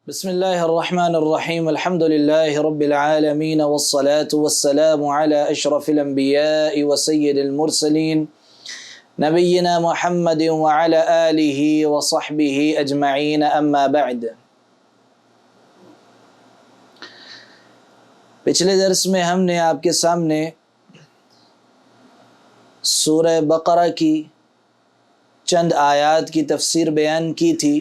بسم الله الرحمن الرحيم الحمد لله رب العالمين والصلاة والسلام على أشرف الأنبياء وسيد المرسلين نبينا محمد وعلى آله وصحبه أجمعين أما بعد۔ پچھلے درس میں ہم نے آپ کے سامنے سورہ بقرہ کی چند آیات کی تفسیر بیان کی تھی،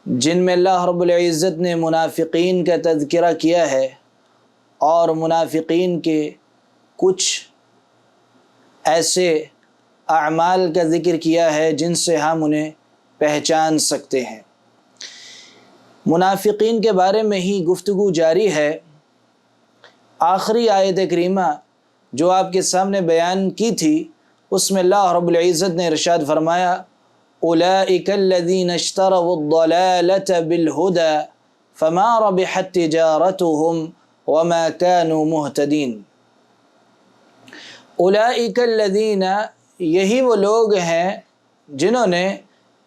جن میں اللہ رب العزت نے منافقین کا تذکرہ کیا ہے اور منافقین کے کچھ ایسے اعمال کا ذکر کیا ہے جن سے ہم انہیں پہچان سکتے ہیں۔ منافقین کے بارے میں ہی گفتگو جاری ہے۔ آخری آیت کریمہ جو آپ کے سامنے بیان کی تھی، اس میں اللہ رب العزت نے ارشاد فرمایا اولئک الذین اشتروا الضلالۃ بالہدی فما ربحت تجارتهم وما كانوا مہتدین۔ اولئک الذین، یہی وہ لوگ ہیں جنہوں نے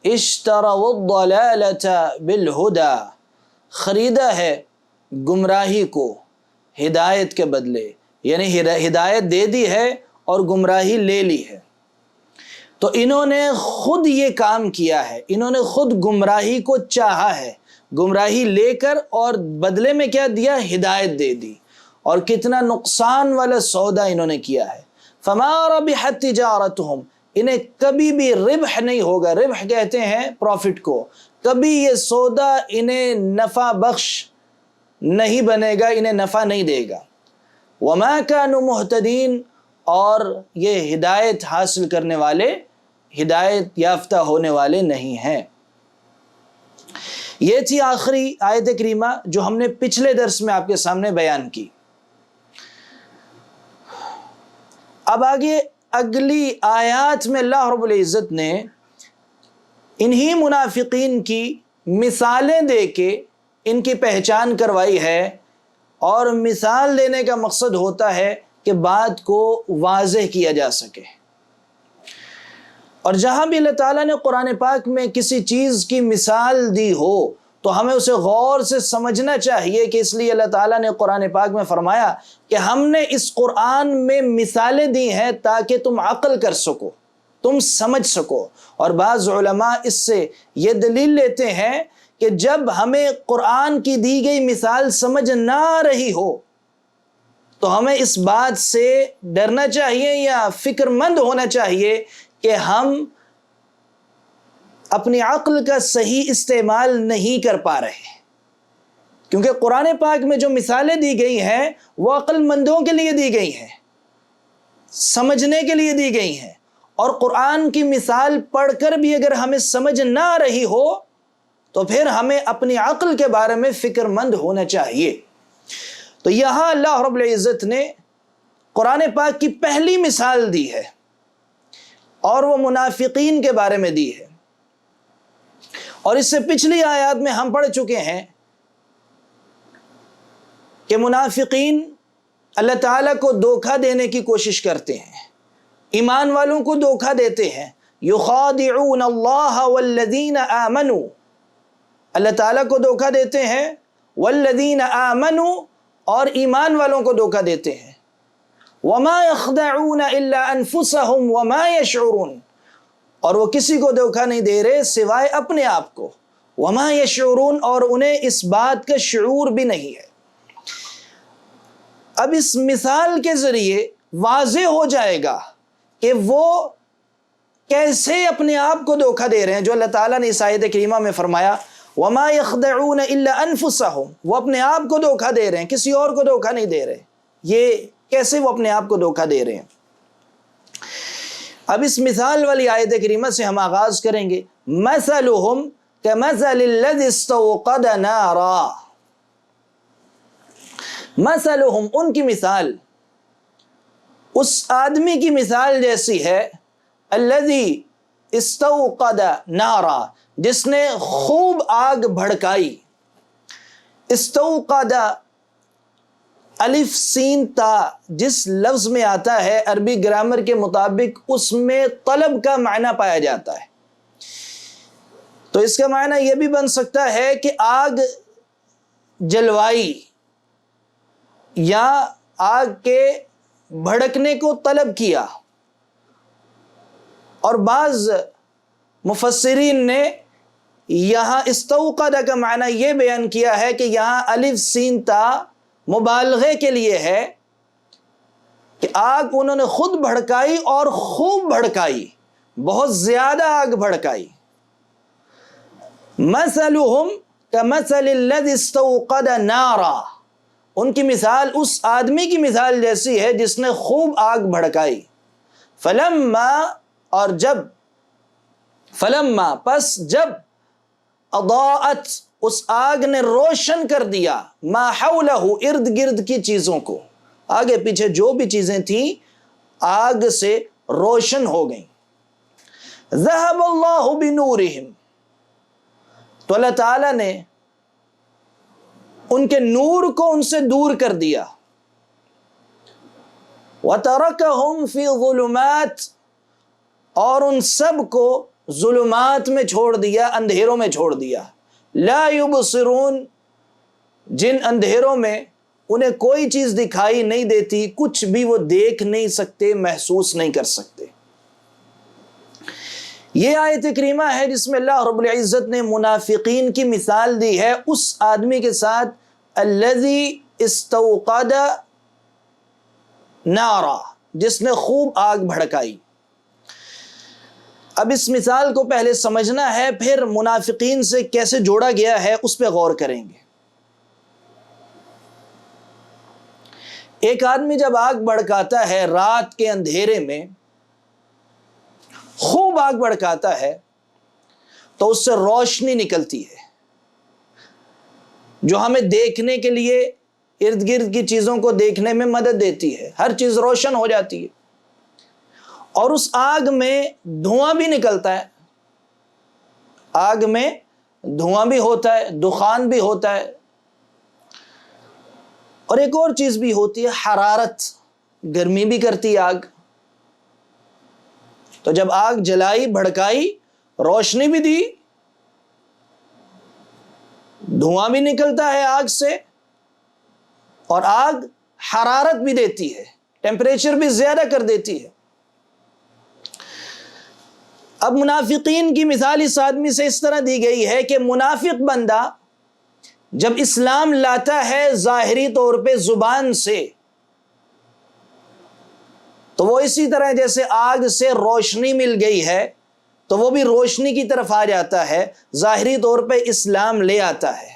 اشتروا الضلالۃ بالہدی، خریدا ہے گمراہی کو ہدایت کے بدلے، یعنی ہدایت دے دی ہے اور گمراہی لے لی ہے۔ تو انہوں نے خود یہ کام کیا ہے، انہوں نے خود گمراہی کو چاہا ہے، گمراہی لے کر اور بدلے میں کیا دیا؟ ہدایت دے دی، اور کتنا نقصان والا سودا انہوں نے کیا ہے۔ فما ربحت تجارتهم، انہیں کبھی بھی ربح نہیں ہوگا، ربح کہتے ہیں پروفٹ کو، کبھی یہ سودا انہیں نفع بخش نہیں بنے گا، انہیں نفع نہیں دے گا۔ وما كانوا مہتدین، اور یہ ہدایت حاصل کرنے والے، ہدایت یافتہ ہونے والے نہیں ہیں۔ یہ تھی آخری آیت کریمہ جو ہم نے پچھلے درس میں آپ کے سامنے بیان کی۔ اب آگے اگلی آیات میں اللہ رب العزت نے انہی منافقین کی مثالیں دے کے ان کی پہچان کروائی ہے، اور مثال دینے کا مقصد ہوتا ہے کہ بات کو واضح کیا جا سکے۔ اور جہاں بھی اللہ تعالیٰ نے قرآن پاک میں کسی چیز کی مثال دی ہو تو ہمیں اسے غور سے سمجھنا چاہیے، کہ اس لیے اللہ تعالیٰ نے قرآن پاک میں فرمایا کہ ہم نے اس قرآن میں مثالیں دی ہیں تاکہ تم عقل کر سکو، تم سمجھ سکو۔ اور بعض علماء اس سے یہ دلیل لیتے ہیں کہ جب ہمیں قرآن کی دی گئی مثال سمجھ نہ رہی ہو تو ہمیں اس بات سے ڈرنا چاہیے یا فکر مند ہونا چاہیے کہ ہم اپنی عقل کا صحیح استعمال نہیں کر پا رہے، کیونکہ قرآن پاک میں جو مثالیں دی گئی ہیں وہ عقل مندوں کے لیے دی گئی ہیں، سمجھنے کے لیے دی گئی ہیں، اور قرآن کی مثال پڑھ کر بھی اگر ہمیں سمجھ نہ رہی ہو تو پھر ہمیں اپنی عقل کے بارے میں فکر مند ہونا چاہیے۔ تو یہاں اللہ رب العزت نے قرآن پاک کی پہلی مثال دی ہے، اور وہ منافقین کے بارے میں دی ہے۔ اور اس سے پچھلی آیات میں ہم پڑھ چکے ہیں کہ منافقین اللہ تعالیٰ کو دھوکہ دینے کی کوشش کرتے ہیں، ایمان والوں کو دھوکہ دیتے ہیں۔ یخادعون اللہ والذین آمنوا، اللہ تعالیٰ کو دھوکہ دیتے ہیں، والذین آمنوا، اور ایمان والوں کو دھوکہ دیتے ہیں۔ وما يخدعون الا انفسهم وما يشعرون، اور وہ کسی کو دھوکہ نہیں دے رہے سوائے اپنے آپ کو، وما يشعرون، اور انہیں اس بات کا شعور بھی نہیں ہے۔ اب اس مثال کے ذریعے واضح ہو جائے گا کہ وہ کیسے اپنے آپ کو دھوکہ دے رہے ہیں، جو اللہ تعالیٰ نے اس آیت کریمہ میں فرمایا وما يخدعون الا انفسهم، وہ اپنے آپ کو دھوکہ دے رہے ہیں، کسی اور کو دھوکہ نہیں دے رہے۔ یہ کیسے وہ اپنے آپ کو دھوکہ دے رہے ہیں؟ اب اس مثال والی آیت کریمہ سے ہم آغاز کریں گے۔ مثلهم كمثل الذي استوقد نارا، مثلهم، ان کی مثال اس آدمی کی مثال جیسی ہے، الذي استوقد نارا، جس نے خوب آگ بھڑکائی۔ استوقد، الف سین تا جس لفظ میں آتا ہے عربی گرامر کے مطابق اس میں طلب کا معنی پایا جاتا ہے۔ تو اس کا معنی یہ بھی بن سکتا ہے کہ آگ جلوائی یا آگ کے بھڑکنے کو طلب کیا. اور بعض مفسرین نے یہاں استوقد کا معنی یہ بیان کیا ہے کہ یہاں الف سین تا مبالغے کے لیے ہے کہ آگ انہوں نے خود بھڑکائی اور خوب بھڑکائی، بہت زیادہ آگ بھڑکائی. مثلہم کمثل الذی استوقد نارا، ان کی مثال اس آدمی کی مثال جیسی ہے جس نے خوب آگ بھڑکائی. فلما، اور جب، فلما پس جب، اضاءت اس آگ نے روشن کر دیا، ما حولہ ارد گرد کی چیزوں کو، آگے پیچھے جو بھی چیزیں تھیں آگ سے روشن ہو گئیں. ذہب اللہ بنورہم، تو اللہ تعالیٰ نے ان کے نور کو ان سے دور کر دیا. وَتَرَكَهُمْ فِي ظُلُمَاتٍ، اور ان سب کو ظلمات میں چھوڑ دیا، اندھیروں میں چھوڑ دیا. لا يبصرون، جن اندھیروں میں انہیں کوئی چیز دکھائی نہیں دیتی، کچھ بھی وہ دیکھ نہیں سکتے، محسوس نہیں کر سکتے. یہ آیت کریمہ ہے جس میں اللہ رب العزت نے منافقین کی مثال دی ہے اس آدمی کے ساتھ الذی استوقد نارا، جس نے خوب آگ بھڑکائی. اب اس مثال کو پہلے سمجھنا ہے، پھر منافقین سے کیسے جوڑا گیا ہے اس پہ غور کریں گے. ایک آدمی جب آگ بھڑکاتا ہے رات کے اندھیرے میں، خوب آگ بھڑکاتا ہے تو اس سے روشنی نکلتی ہے جو ہمیں دیکھنے کے لیے، ارد گرد کی چیزوں کو دیکھنے میں مدد دیتی ہے، ہر چیز روشن ہو جاتی ہے. اور اس آگ میں دھواں بھی نکلتا ہے، آگ میں دھواں بھی ہوتا ہے، دخان بھی ہوتا ہے، اور ایک اور چیز بھی ہوتی ہے، حرارت، گرمی بھی کرتی ہے آگ. تو جب آگ جلائی، بھڑکائی، روشنی بھی دی، دھواں بھی نکلتا ہے آگ سے، اور آگ حرارت بھی دیتی ہے، ٹیمپریچر بھی زیادہ کر دیتی ہے. اب منافقین کی مثال اس آدمی سے اس طرح دی گئی ہے کہ منافق بندہ جب اسلام لاتا ہے ظاہری طور پہ زبان سے، تو وہ اسی طرح جیسے آگ سے روشنی مل گئی ہے تو وہ بھی روشنی کی طرف آ جاتا ہے، ظاہری طور پہ اسلام لے آتا ہے،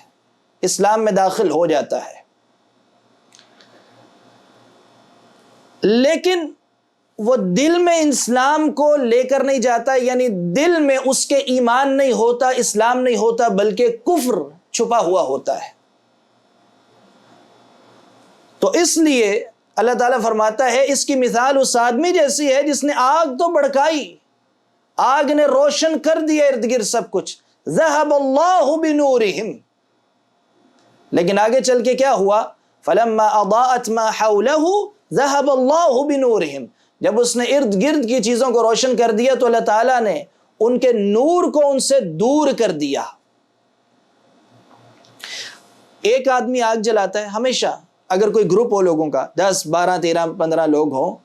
اسلام میں داخل ہو جاتا ہے. لیکن وہ دل میں اسلام کو لے کر نہیں جاتا، یعنی دل میں اس کے ایمان نہیں ہوتا، اسلام نہیں ہوتا، بلکہ کفر چھپا ہوا ہوتا ہے. تو اس لیے اللہ تعالیٰ فرماتا ہے اس کی مثال اس آدمی جیسی ہے جس نے آگ تو بھڑکائی، آگ نے روشن کر دیا ارد گرد سب کچھ. ذہب اللہ بنورہم، لیکن آگے چل کے کیا ہوا؟ فلما اضاءت ما حولہ ذہب اللہ بنورہم، جب اس نے ارد گرد کی چیزوں کو روشن کر دیا تو اللہ تعالیٰ نے ان کے نور کو ان سے دور کر دیا. ایک آدمی آگ جلاتا ہے، ہمیشہ اگر کوئی گروپ ہو لوگوں کا، 10 12 13 15 لوگ ہوں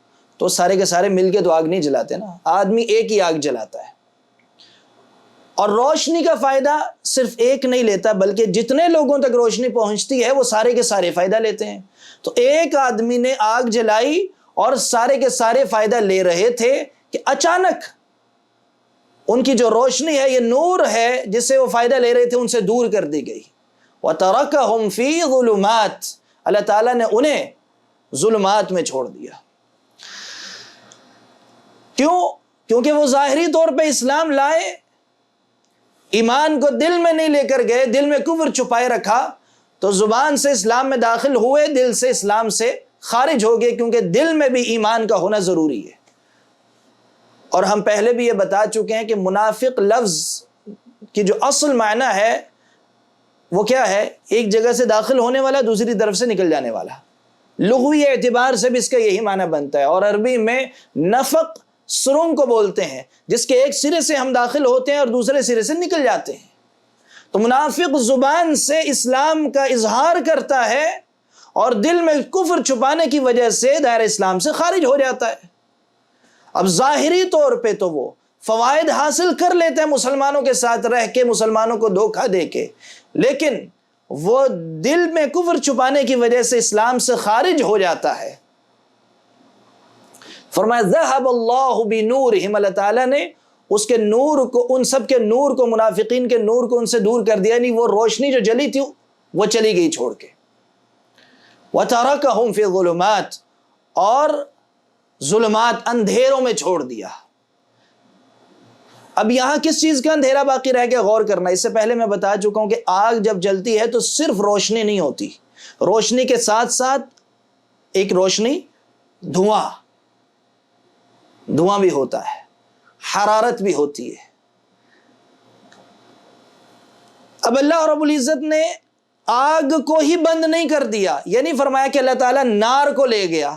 تو سارے کے سارے مل کے تو آگ نہیں جلاتے نا، آدمی ایک ہی آگ جلاتا ہے. اور روشنی کا فائدہ صرف ایک نہیں لیتا، بلکہ جتنے لوگوں تک روشنی پہنچتی ہے وہ سارے کے سارے فائدہ لیتے ہیں. تو ایک آدمی نے آگ جلائی اور سارے کے سارے فائدہ لے رہے تھے کہ اچانک ان کی جو روشنی ہے، یہ نور ہے جس سے وہ فائدہ لے رہے تھے، ان سے دور کر دی گئی. وَتَرَكَهُمْ فِي ظُلُمَاتٍ، اللہ تعالیٰ نے انہیں ظلمات میں چھوڑ دیا. کیوں؟ کیونکہ وہ ظاہری طور پہ اسلام لائے، ایمان کو دل میں نہیں لے کر گئے، دل میں کفر چھپائے رکھا، تو زبان سے اسلام میں داخل ہوئے، دل سے اسلام سے خارج ہو گئے، کیونکہ دل میں بھی ایمان کا ہونا ضروری ہے. اور ہم پہلے بھی یہ بتا چکے ہیں کہ منافق لفظ کی جو اصل معنی ہے وہ کیا ہے؟ ایک جگہ سے داخل ہونے والا، دوسری طرف سے نکل جانے والا. لغوی اعتبار سے بھی اس کا یہی معنی بنتا ہے. اور عربی میں نفق سرنگ کو بولتے ہیں، جس کے ایک سرے سے ہم داخل ہوتے ہیں اور دوسرے سرے سے نکل جاتے ہیں۔ تو منافق زبان سے اسلام کا اظہار کرتا ہے اور دل میں کفر چھپانے کی وجہ سے دائرہ اسلام سے خارج ہو جاتا ہے۔ اب ظاہری طور پہ تو وہ فوائد حاصل کر لیتے ہیں مسلمانوں کے ساتھ رہ کے، مسلمانوں کو دھوکہ دے کے، لیکن وہ دل میں کفر چھپانے کی وجہ سے اسلام سے خارج ہو جاتا ہے۔ فرمایا ذہب اللہ بنورہم، اللہ تعالیٰ نے اس کے نور کو، ان سب کے نور کو، منافقین کے نور کو ان سے دور کر دیا، یعنی وہ روشنی جو جلی تھی وہ چلی گئی چھوڑ کے۔ وَتَرَكَهُمْ فِي الظُّلُمَاتِ، اور ظلمات، اندھیروں میں چھوڑ دیا۔ اب یہاں کس چیز کا اندھیرا باقی رہ گیا؟ غور کرنا۔ اس سے پہلے میں بتا چکا ہوں کہ آگ جب جلتی ہے تو صرف روشنی نہیں ہوتی، روشنی کے ساتھ ساتھ ایک روشنی دھواں بھی ہوتا ہے، حرارت بھی ہوتی ہے۔ اب اللہ رب العزت نے آگ کو ہی بند نہیں کر دیا، یعنی فرمایا کہ اللہ تعالیٰ نار کو لے گیا۔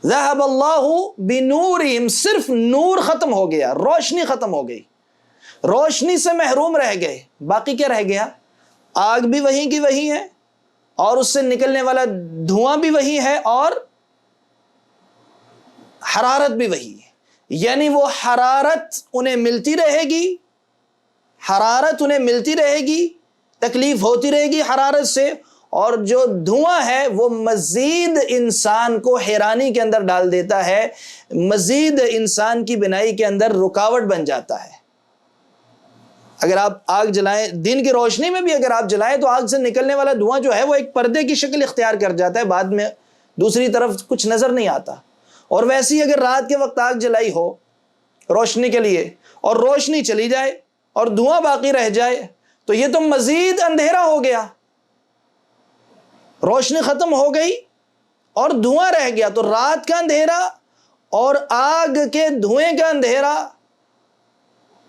ذہب اللہ بنورہم، صرف نور ختم ہو گیا، روشنی ختم ہو گئی، روشنی سے محروم رہ گئے۔ باقی کیا رہ گیا؟ آگ بھی وہی کی وہی ہے، اور اس سے نکلنے والا دھواں بھی وہی ہے، اور حرارت بھی وہی ہے۔ یعنی وہ حرارت انہیں ملتی رہے گی، حرارت انہیں ملتی رہے گی، تکلیف ہوتی رہے گی حرارت سے، اور جو دھواں ہے وہ مزید انسان کو حیرانی کے اندر ڈال دیتا ہے، مزید انسان کی بنائی کے اندر رکاوٹ بن جاتا ہے۔ اگر آپ آگ جلائیں، دن کی روشنی میں بھی اگر آپ جلائیں تو آگ سے نکلنے والا دھواں جو ہے وہ ایک پردے کی شکل اختیار کر جاتا ہے، بعد میں دوسری طرف کچھ نظر نہیں آتا۔ اور ویسے ہی اگر رات کے وقت آگ جلائی ہو روشنی کے لیے اور روشنی چلی جائے اور دھواں باقی رہ جائے تو یہ تو مزید اندھیرا ہو گیا، روشنی ختم ہو گئی اور دھواں رہ گیا، تو رات کا اندھیرا اور آگ کے دھوئیں کا اندھیرا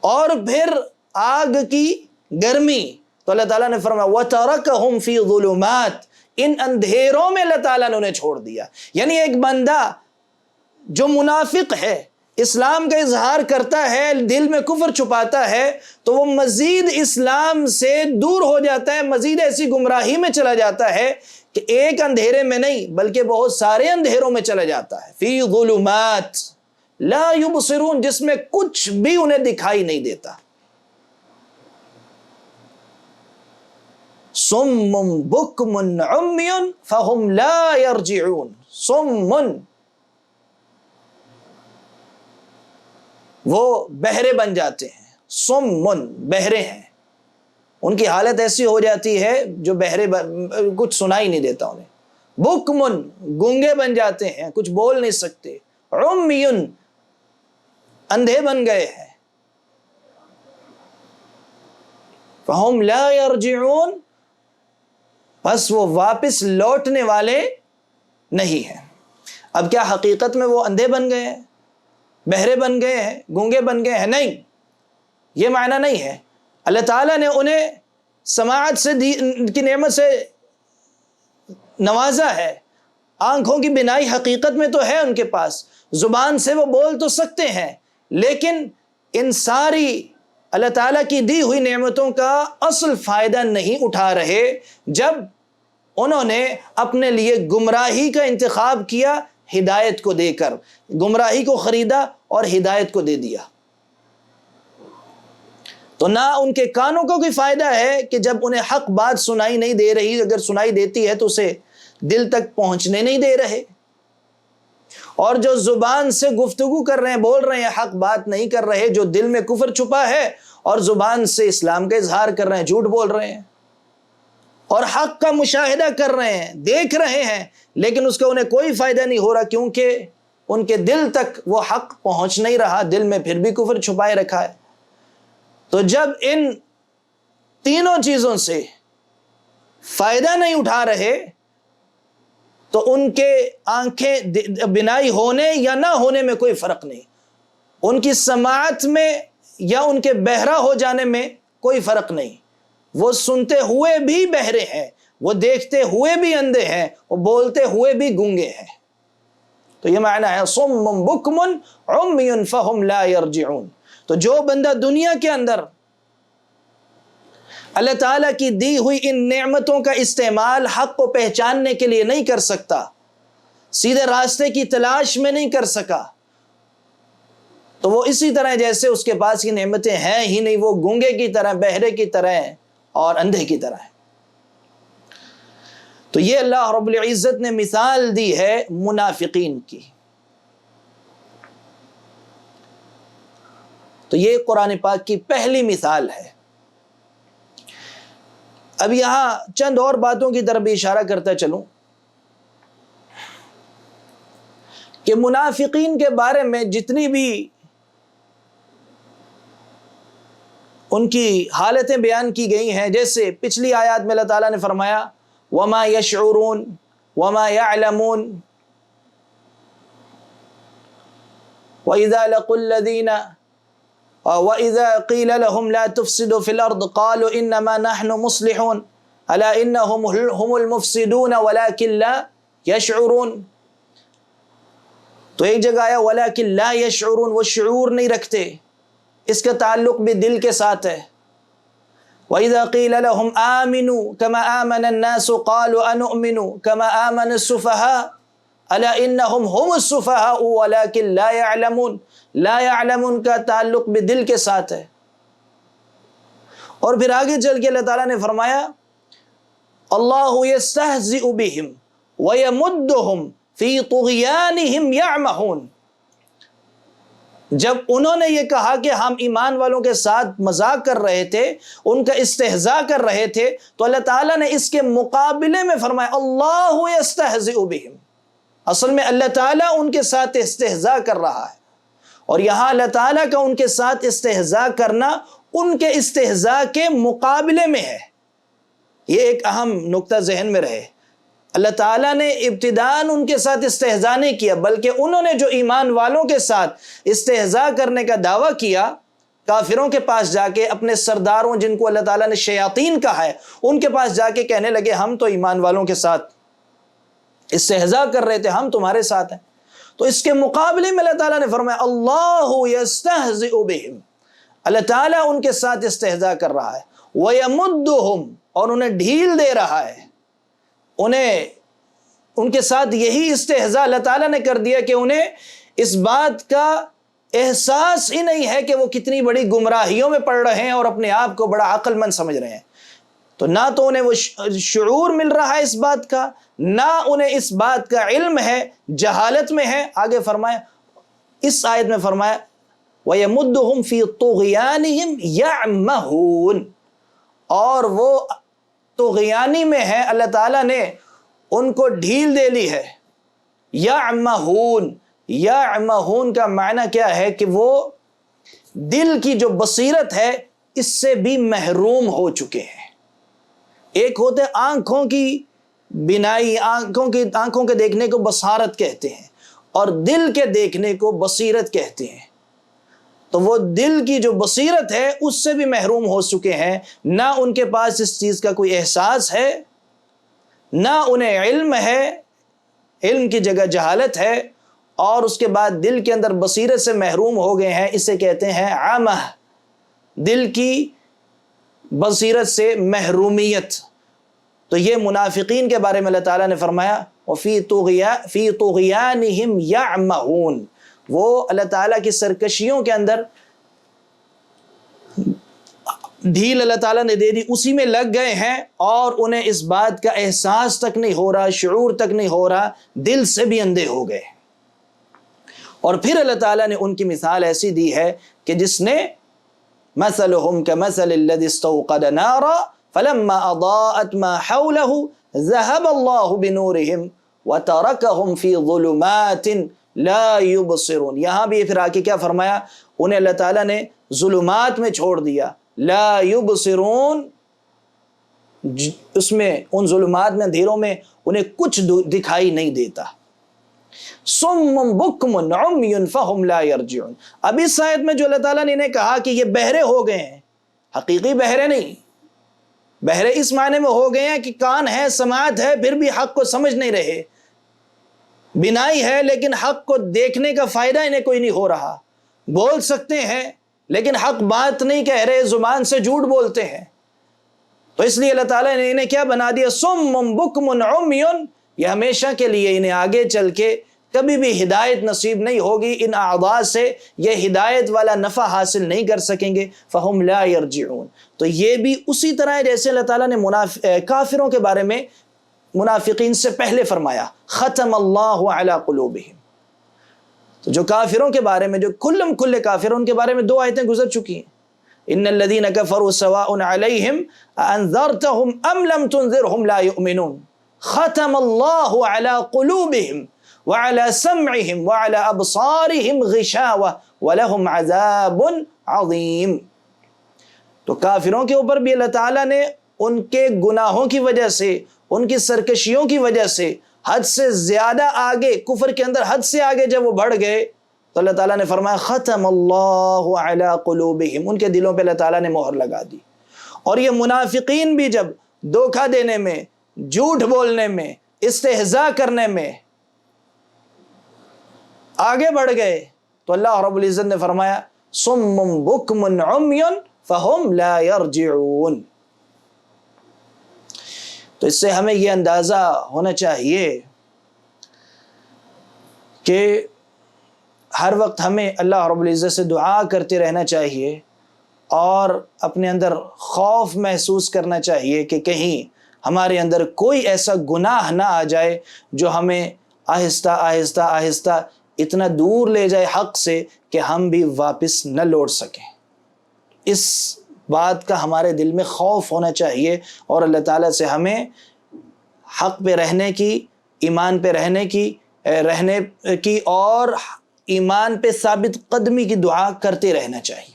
اور پھر آگ کی گرمی۔ تو اللہ تعالیٰ نے فرمایا وَتَرَكَهُمْ فِي ظُلُمَاتٍ، ان اندھیروں میں اللہ تعالیٰ نے انہیں چھوڑ دیا۔ یعنی ایک بندہ جو منافق ہے، اسلام کا اظہار کرتا ہے، دل میں کفر چھپاتا ہے، تو وہ مزید اسلام سے دور ہو جاتا ہے، مزید ایسی گمراہی میں چلا جاتا ہے کہ ایک اندھیرے میں نہیں بلکہ بہت سارے اندھیروں میں چلا جاتا ہے۔ فی ظلمات لا یبصرون، جس میں کچھ بھی انہیں دکھائی نہیں دیتا۔ صم بکم عمی فہم لا یرجعون، صم، وہ بہرے بن جاتے ہیں، صم، بہرے ہیں، ان کی حالت ایسی ہو جاتی ہے جو بہرے کچھ سنائی نہیں دیتا انہیں، بکمن، گونگے بن جاتے ہیں، کچھ بول نہیں سکتے، عمیٌ، اندھے بن گئے ہیں، فہم لا یرجعون، بس وہ واپس لوٹنے والے نہیں ہیں۔ اب کیا حقیقت میں وہ اندھے بن گئے ہیں، بہرے بن گئے ہیں، گونگے بن گئے ہیں؟ نہیں، یہ معنی نہیں ہے۔ اللہ تعالیٰ نے انہیں سماعت سے کی نعمت سے نوازا ہے، آنکھوں کی بینائی حقیقت میں تو ہے ان کے پاس، زبان سے وہ بول تو سکتے ہیں، لیکن ان ساری اللہ تعالیٰ کی دی ہوئی نعمتوں کا اصل فائدہ نہیں اٹھا رہے جب انہوں نے اپنے لیے گمراہی کا انتخاب کیا ہدایت کو دے کر، گمراہی کو خریدا اور ہدایت کو دے دیا۔ تو نہ ان کے کانوں کو کوئی فائدہ ہے کہ جب انہیں حق بات سنائی نہیں دے رہی، اگر سنائی دیتی ہے تو اسے دل تک پہنچنے نہیں دے رہے، اور جو زبان سے گفتگو کر رہے ہیں، بول رہے ہیں، حق بات نہیں کر رہے، جو دل میں کفر چھپا ہے اور زبان سے اسلام کا اظہار کر رہے ہیں، جھوٹ بول رہے ہیں اور حق کا مشاہدہ کر رہے ہیں، دیکھ رہے ہیں، لیکن اس کا انہیں کوئی فائدہ نہیں ہو رہا، کیونکہ ان کے دل تک وہ حق پہنچ نہیں رہا، دل میں پھر بھی کفر چھپائے رکھا ہے۔ تو جب ان تینوں چیزوں سے فائدہ نہیں اٹھا رہے تو ان کے آنکھیں بینائی ہونے یا نہ ہونے میں کوئی فرق نہیں، ان کی سماعت میں یا ان کے بہرا ہو جانے میں کوئی فرق نہیں، وہ سنتے ہوئے بھی بہرے ہیں، وہ دیکھتے ہوئے بھی اندھے ہیں، وہ بولتے ہوئے بھی گونگے ہیں۔ تو یہ معنی ہے صم بکم عمی فہم لا یرجعون۔ تو جو بندہ دنیا کے اندر اللہ تعالیٰ کی دی ہوئی ان نعمتوں کا استعمال حق کو پہچاننے کے لیے نہیں کر سکتا، سیدھے راستے کی تلاش میں نہیں کر سکا، تو وہ اسی طرح جیسے اس کے پاس کی نعمتیں ہیں ہی نہیں، وہ گونگے کی طرح، بہرے کی طرح اور اندھے کی طرح ہے۔ تو یہ اللہ رب العزت نے مثال دی ہے منافقین کی۔ تو یہ قرآن پاک کی پہلی مثال ہے۔ اب یہاں چند اور باتوں کی طرف بھی اشارہ کرتا چلوں کہ منافقین کے بارے میں جتنی بھی ان کی حالتیں بیان کی گئی ہیں، جیسے پچھلی آیات میں اللہ تعالیٰ نے فرمایا وَمَا يَشْعُرُونَ وَمَا يَعْلَمُونَ وَإِذَا لَقُوا الَّذِينَ وَإِذَا قِيلَ لَهُمْ لَا تُفْسِدُوا فِي الْأَرْضِ قَالُوا إِنَّمَا نَحْنُ مُصْلِحُونَ أَلَا إِنَّهُمْ هُمُ الْمُفْسِدُونَ وَلَكِنْ لَا يَشْعُرُونَ۔ تو ایک جگہ آیا وَلَكِنْ لَا يَشْعُرُونَ، وہ شعور نہیں رکھتے، اس کا تعلق بھی دل کے ساتھ ہے۔ وَإِذَا قِيلَ لَهُمْ آمِنُوا كَمَا آمَنَ النَّاسُ قَالُوا أَنُؤْمِنُ كَمَا آمَنَ السُّفَهَاءُ أَلَا إِنَّهُمْ هُمُ السُّفَهَاءُ وَلَكِنْ لَا يَعْلَمُونَ۔ لا يعلمون کا تعلق بھی دل کے ساتھ ہے۔ اور پھر آگے چل کے اللہ تعالیٰ نے فرمایا اللہ یستہزئ بہم ویمدہم فی طغیانہم یعمہون۔ جب انہوں نے یہ کہا کہ ہم ایمان والوں کے ساتھ مذاق کر رہے تھے، ان کا استہزاء کر رہے تھے، تو اللہ تعالیٰ نے اس کے مقابلے میں فرمایا اللہ یستہزئ بہم۔ اصل میں اللہ تعالیٰ ان کے ساتھ استہزاء کر رہا ہے، اور یہاں اللہ تعالیٰ کا ان کے ساتھ استہزاء کرنا ان کے استہزاء کے مقابلے میں ہے۔ یہ ایک اہم نقطہ ذہن میں رہے۔ اللہ تعالیٰ نے ابتداءً ان کے ساتھ استہزاء نہیں کیا، بلکہ انہوں نے جو ایمان والوں کے ساتھ استہزاء کرنے کا دعویٰ کیا، کافروں کے پاس جا کے، اپنے سرداروں جن کو اللہ تعالیٰ نے شیاطین کہا ہے، ان کے پاس جا کے کہنے لگے ہم تو ایمان والوں کے ساتھ استہزاء کر رہے تھے، ہم تمہارے ساتھ ہیں۔ تو اس کے مقابلے میں اللہ تعالیٰ نے فرمایا اللہ یستہزئ بہم، اللہ تعالیٰ ان کے ساتھ استہزاء کر رہا ہے، ویمدہم، اور انہیں ڈھیل دے رہا ہے، انہیں ان کے ساتھ یہی استہزاء اللہ تعالیٰ نے کر دیا کہ انہیں اس بات کا احساس ہی نہیں ہے کہ وہ کتنی بڑی گمراہیوں میں پڑ رہے ہیں اور اپنے آپ کو بڑا عقل مند سمجھ رہے ہیں۔ تو نہ تو انہیں وہ شعور مل رہا ہے اس بات کا، نہ انہیں اس بات کا علم ہے، جہالت میں ہے۔ آگے فرمایا، اس آیت میں فرمایا وَيَمُدُّهُمْ فِي طُغْيَانِهِمْ يَعْمَهُونَ، اور وہ طغیانی میں ہے، اللہ تعالیٰ نے ان کو ڈھیل دے لی ہے۔ یعمہون، یعمہون کا معنی کیا ہے کہ وہ دل کی جو بصیرت ہے اس سے بھی محروم ہو چکے ہیں۔ ایک ہوتے آنکھوں کی بینائی، آنکھوں کے دیکھنے کو بصارت کہتے ہیں، اور دل کے دیکھنے کو بصیرت کہتے ہیں۔ تو وہ دل کی جو بصیرت ہے اس سے بھی محروم ہو چکے ہیں، نہ ان کے پاس اس چیز کا کوئی احساس ہے، نہ انہیں علم ہے، علم کی جگہ جہالت ہے، اور اس کے بعد دل کے اندر بصیرت سے محروم ہو گئے ہیں۔ اسے کہتے ہیں عامہ، دل کی بصیرت سے محرومیت۔ تو یہ منافقین کے بارے میں اللہ تعالیٰ نے فرمایا فی طغیانہم یعمہون، وہ اللہ تعالیٰ کی سرکشیوں کے اندر ڈھیل اللہ تعالیٰ نے دے دی، اسی میں لگ گئے ہیں، اور انہیں اس بات کا احساس تک نہیں ہو رہا، شعور تک نہیں ہو رہا، دل سے بھی اندھے ہو گئے۔ اور پھر اللہ تعالیٰ نے ان کی مثال ایسی دی ہے کہ جس نے مثلهم كمثل الذي استوقد نارا فلما اضاءت ما حوله ذهب الله بنورهم وتركهم في ظلمات لا يبصرون۔ یہاں بھی پھر آکے کیا فرمایا، انہیں اللہ تعالیٰ نے ظلمات میں چھوڑ دیا، لا يبصرون، اس میں ان ظلمات میں، اندھیروں میں انہیں کچھ دکھائی نہیں دیتا۔ صم بکم عمی فہم لا یرجعون۔ اب اس آیت میں جو اللہ تعالیٰ نے انہیں کہا کہ یہ بہرے ہو گئے ہیں، حقیقی بہرے نہیں، بہرے اس معنی میں ہو گئے ہیں کہ کان ہے، سماعت ہے، پھر بھی حق کو سمجھ نہیں رہے، بینائی ہے لیکن حق کو دیکھنے کا فائدہ انہیں کوئی نہیں ہو رہا، بول سکتے ہیں لیکن حق بات نہیں کہہ رہے، زبان سے جھوٹ بولتے ہیں. تو اس لیے اللہ تعالیٰ نے انہیں کیا بنا دیا؟ صم بکم عمی. یہ ہمیشہ کے لیے انہیں آگے چل کے کبھی بھی ہدایت نصیب نہیں ہوگی، ان اعضاء سے یہ ہدایت والا نفع حاصل نہیں کر سکیں گے. فہم لا یرجعون. تو یہ بھی اسی طرح ہے جیسے اللہ تعالیٰ نے کافروں کے بارے میں منافقین سے پہلے فرمایا ختم اللہ علی قلوبہم. تو جو کافروں کے بارے میں، جو کلم کل کافر، ان کے بارے میں 2 آیتیں گزر چکی ہیں. ان الذین کفروا سواء علیہم انذرتہم ام لم تنذرہم لا یؤمنون ختم اللہ علی قلوبہم وعلی سمعہم وعلی ابصارہم غشاوہ ولہم عذاب عظیم. تو کافروں کے اوپر بھی اللہ تعالیٰ نے ان کے گناہوں کی وجہ سے، ان کی سرکشیوں کی وجہ سے حد سے زیادہ آگے، کفر کے اندر حد سے آگے جب وہ بڑھ گئے تو اللہ تعالیٰ نے فرمایا ختم اللہ علی قلوبہم. ان کے دلوں پہ اللہ تعالیٰ نے مہر لگا دی. اور یہ منافقین بھی جب دھوکہ دینے میں، جھوٹ بولنے میں، استہزاء کرنے میں آگے بڑھ گئے تو اللہ رب العزت نے فرمایا صم بکم عمی فہم لا یرجعون. تو اس سے ہمیں یہ اندازہ ہونا چاہیے کہ ہر وقت ہمیں اللہ رب العزت سے دعا کرتے رہنا چاہیے اور اپنے اندر خوف محسوس کرنا چاہیے کہ کہیں ہمارے اندر کوئی ایسا گناہ نہ آ جائے جو ہمیں آہستہ آہستہ آہستہ اتنا دور لے جائے حق سے کہ ہم بھی واپس نہ لوٹ سکیں. اس بات کا ہمارے دل میں خوف ہونا چاہیے اور اللہ تعالیٰ سے ہمیں حق پہ رہنے کی، ایمان پہ رہنے کی اور ایمان پہ ثابت قدمی کی دعا کرتے رہنا چاہیے.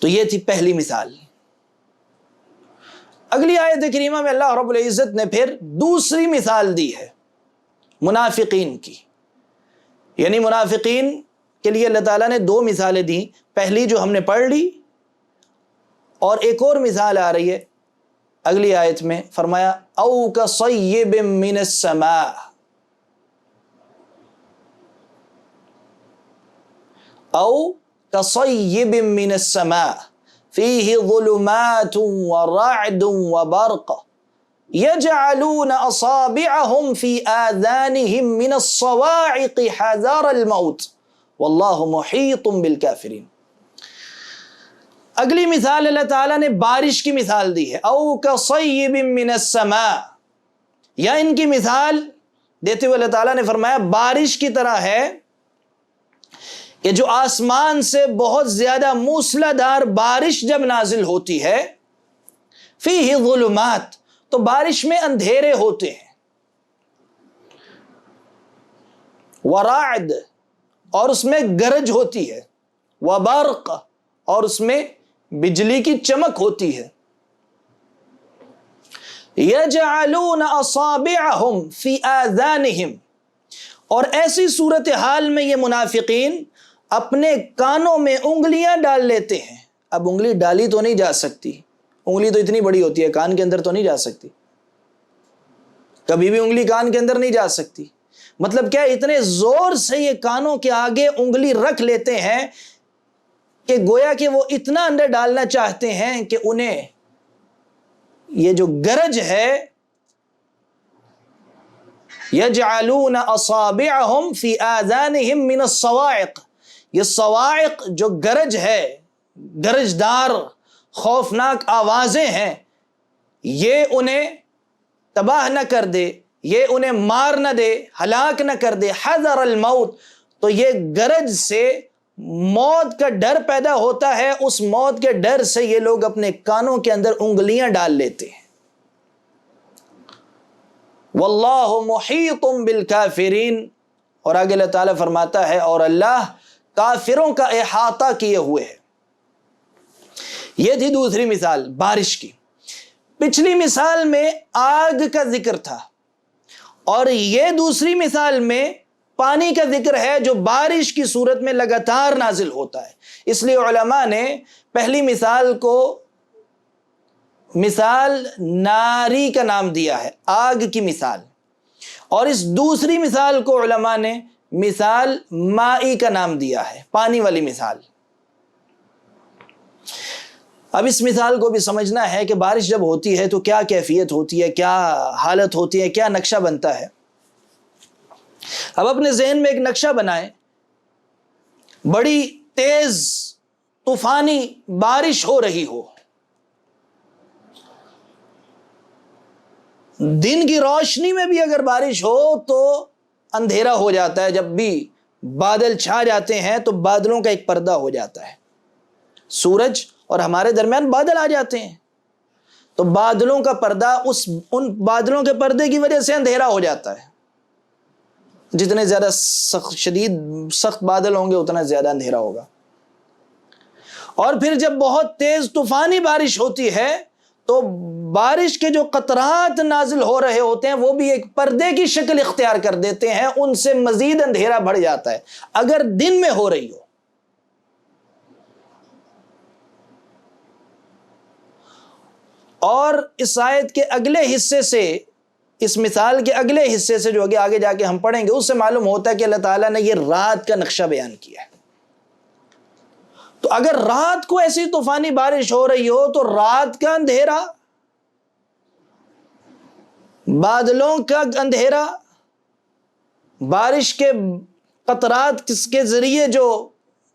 تو یہ تھی پہلی مثال. اگلی آیت کریمہ میں اللہ رب العزت نے پھر دوسری مثال دی ہے منافقین کی. یعنی منافقین کے لیے اللہ تعالیٰ نے 2 مثالیں دیں. پہلی جو ہم نے پڑھ لی، اور ایک اور مثال آ رہی ہے اگلی آیت میں. فرمایا او کصیب من السماء، او کصیب من السماء فیہ ظلمات ورعد وبرق یجعلون اصابعهم فی آذانهم من الصواعق حذر الموت واللہ محیط بالکافرین. اگلی مثال اللہ تعالیٰ نے بارش کی مثال دی ہے. او کصیب من السماء، یا ان کی مثال دیتے ہوئے اللہ تعالیٰ نے فرمایا بارش کی طرح ہے کہ جو آسمان سے بہت زیادہ موسلا دار بارش جب نازل ہوتی ہے، فیہ ظلمات، تو بارش میں اندھیرے ہوتے ہیں، ورعد، اور اس میں گرج ہوتی ہے، وبرق، اور اس میں بجلی کی چمک ہوتی ہے. یجعلون اصابعهم فی آذانہم، اور ایسی صورتحال میں یہ منافقین اپنے کانوں میں انگلیاں ڈال لیتے ہیں. اب انگلی ڈالی تو نہیں جا سکتی، انگلی تو اتنی بڑی ہوتی ہے، کان کے اندر تو نہیں جا سکتی، کبھی بھی انگلی کان کے اندر نہیں جا سکتی. مطلب کیا، اتنے زور سے یہ کانوں کے آگے انگلی رکھ لیتے ہیں کہ گویا کہ وہ اتنا اندر ڈالنا چاہتے ہیں کہ انہیں یہ جو گرج ہے، یجعلون اصابعهم فی آذانہم من الصواعق، یہ صواعق جو گرج ہے، گرجدار خوفناک آوازیں ہیں، یہ انہیں تباہ نہ کر دے، یہ انہیں مار نہ دے، ہلاک نہ کر دے. حذر الموت، تو یہ گرج سے موت کا ڈر پیدا ہوتا ہے، اس موت کے ڈر سے یہ لوگ اپنے کانوں کے اندر انگلیاں ڈال لیتے ہیں. واللہ محیط بالکافرین، اور آگے اللہ تعالیٰ فرماتا ہے اور اللہ کافروں کا احاطہ کیے ہوئے ہے. یہ تھی دوسری مثال بارش کی. پچھلی مثال میں آگ کا ذکر تھا، اور یہ دوسری مثال میں پانی کا ذکر ہے جو بارش کی صورت میں لگاتار نازل ہوتا ہے. اس لیے علماء نے پہلی مثال کو مثال ناری کا نام دیا ہے، آگ کی مثال، اور اس دوسری مثال کو علماء نے مثال مائی کا نام دیا ہے، پانی والی مثال۔ اب اس مثال کو بھی سمجھنا ہے کہ بارش جب ہوتی ہے تو کیا کیفیت ہوتی ہے، کیا حالت ہوتی ہے، کیا نقشہ بنتا ہے۔ اب اپنے ذہن میں ایک نقشہ بنائیں، بڑی تیز طوفانی بارش ہو رہی ہو، دن کی روشنی میں بھی اگر بارش ہو تو اندھیرا ہو جاتا ہے، جب بھی بادل چھا جاتے ہیں تو بادلوں کا ایک پردہ ہو جاتا ہے، سورج اور ہمارے درمیان بادل آ جاتے ہیں تو بادلوں کا پردہ، ان بادلوں کے پردے کی وجہ سے اندھیرا ہو جاتا ہے۔ جتنے زیادہ سخت بادل ہوں گے اتنا زیادہ اندھیرا ہوگا۔ اور پھر جب بہت تیز طوفانی بارش ہوتی ہے تو بارش کے جو قطرات نازل ہو رہے ہوتے ہیں وہ بھی ایک پردے کی شکل اختیار کر دیتے ہیں، ان سے مزید اندھیرا بڑھ جاتا ہے اگر دن میں ہو رہی ہو۔ اور اس آیت کے اگلے حصے سے، اس مثال کے اگلے حصے سے جو آگے جا کے ہم پڑھیں گے، اس سے معلوم ہوتا ہے کہ اللہ تعالیٰ نے یہ رات کا نقشہ بیان کیا ہے۔ تو اگر رات کو ایسی طوفانی بارش ہو رہی ہو تو رات کا اندھیرا، بادلوں کا اندھیرا، بارش کے قطرات کے ذریعے جو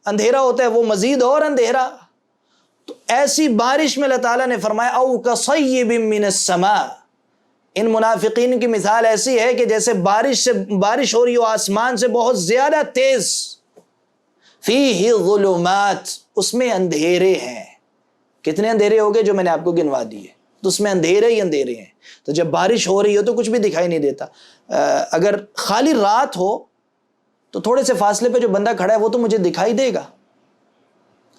اندھیرا ہوتا ہے وہ مزید اور اندھیرا، تو ایسی بارش میں اللہ تعالیٰ نے فرمایا او کصیب من السماء، ان منافقین کی مثال ایسی ہے کہ جیسے بارش ہو رہی ہو آسمان سے بہت زیادہ تیز، فیہ ظلمات، اس میں اندھیرے ہیں۔ کتنے اندھیرے ہو گئے جو میں نے آپ کو گنوا دیے، تو اس میں اندھیرے ہی اندھیرے ہیں۔ تو جب بارش ہو رہی ہو تو کچھ بھی دکھائی نہیں دیتا۔ اگر خالی رات ہو تو تھوڑے سے فاصلے پہ جو بندہ کھڑا ہے وہ تو مجھے دکھائی دے گا،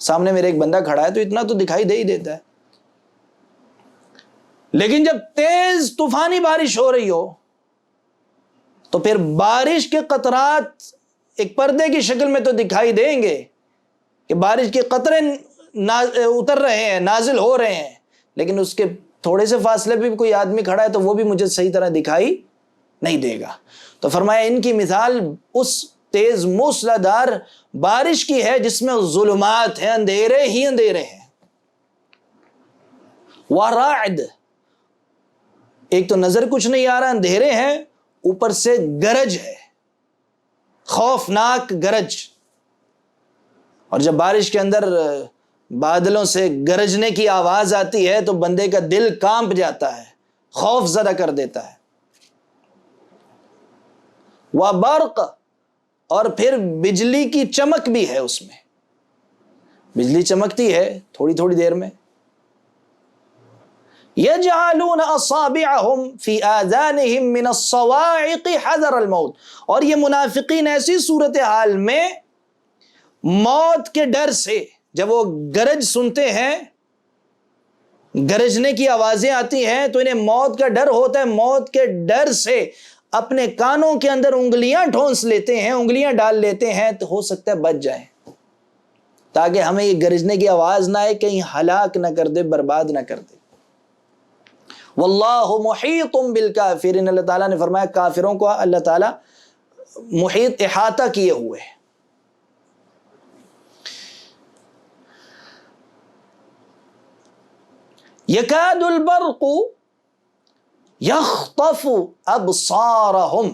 سامنے میرے ایک بندہ کھڑا ہے تو اتنا تو دکھائی دے ہی دیتا ہے۔ لیکن جب تیز طوفانی بارش ہو رہی ہو تو پھر بارش کے قطرات ایک پردے کی شکل میں تو دکھائی دیں گے کہ بارش کے قطرے اتر رہے ہیں، نازل ہو رہے ہیں، لیکن اس کے تھوڑے سے فاصلے پہ بھی کوئی آدمی کھڑا ہے تو وہ بھی مجھے صحیح طرح دکھائی نہیں دے گا۔ تو فرمایا ان کی مثال اس تیز موسلادھار بارش کی ہے جس میں ظلمات ہیں، اندھیرے ہی اندھیرے ہیں، وَرَعْد، ایک تو نظر کچھ نہیں آ رہا، اندھیرے ہیں، اوپر سے گرج ہے، خوفناک گرج۔ اور جب بارش کے اندر بادلوں سے گرجنے کی آواز آتی ہے تو بندے کا دل کانپ جاتا ہے، خوف زدہ کر دیتا ہے۔ وَبَرْقَ، اور پھر بجلی کی چمک بھی ہے، اس میں بجلی چمکتی ہے تھوڑی تھوڑی دیر میں۔ يَجْعَلُونَ أَصَابِعَهُمْ فِي آذَانِهِمْ مِنَ الصَّوَاعِقِ حَذَرَ الْمَوْتِ، اور یہ منافقین ایسی صورتحال میں موت کے ڈر سے، جب وہ گرج سنتے ہیں، گرجنے کی آوازیں آتی ہیں تو انہیں موت کا ڈر ہوتا ہے، موت کے ڈر سے اپنے کانوں کے اندر انگلیاں ٹھونس لیتے ہیں، انگلیاں ڈال لیتے ہیں تو ہو سکتا ہے بچ جائیں، تاکہ ہمیں یہ گرجنے کی آواز نہ آئے، کہیں ہلاک نہ کر دے، برباد نہ کر دے۔ واللہ محیط بالکافرین، اللہ تعالیٰ نے فرمایا کافروں کو اللہ تعالیٰ محیط، احاطہ کیے ہوئے۔ یکاد البرق یخطف ابصارہم،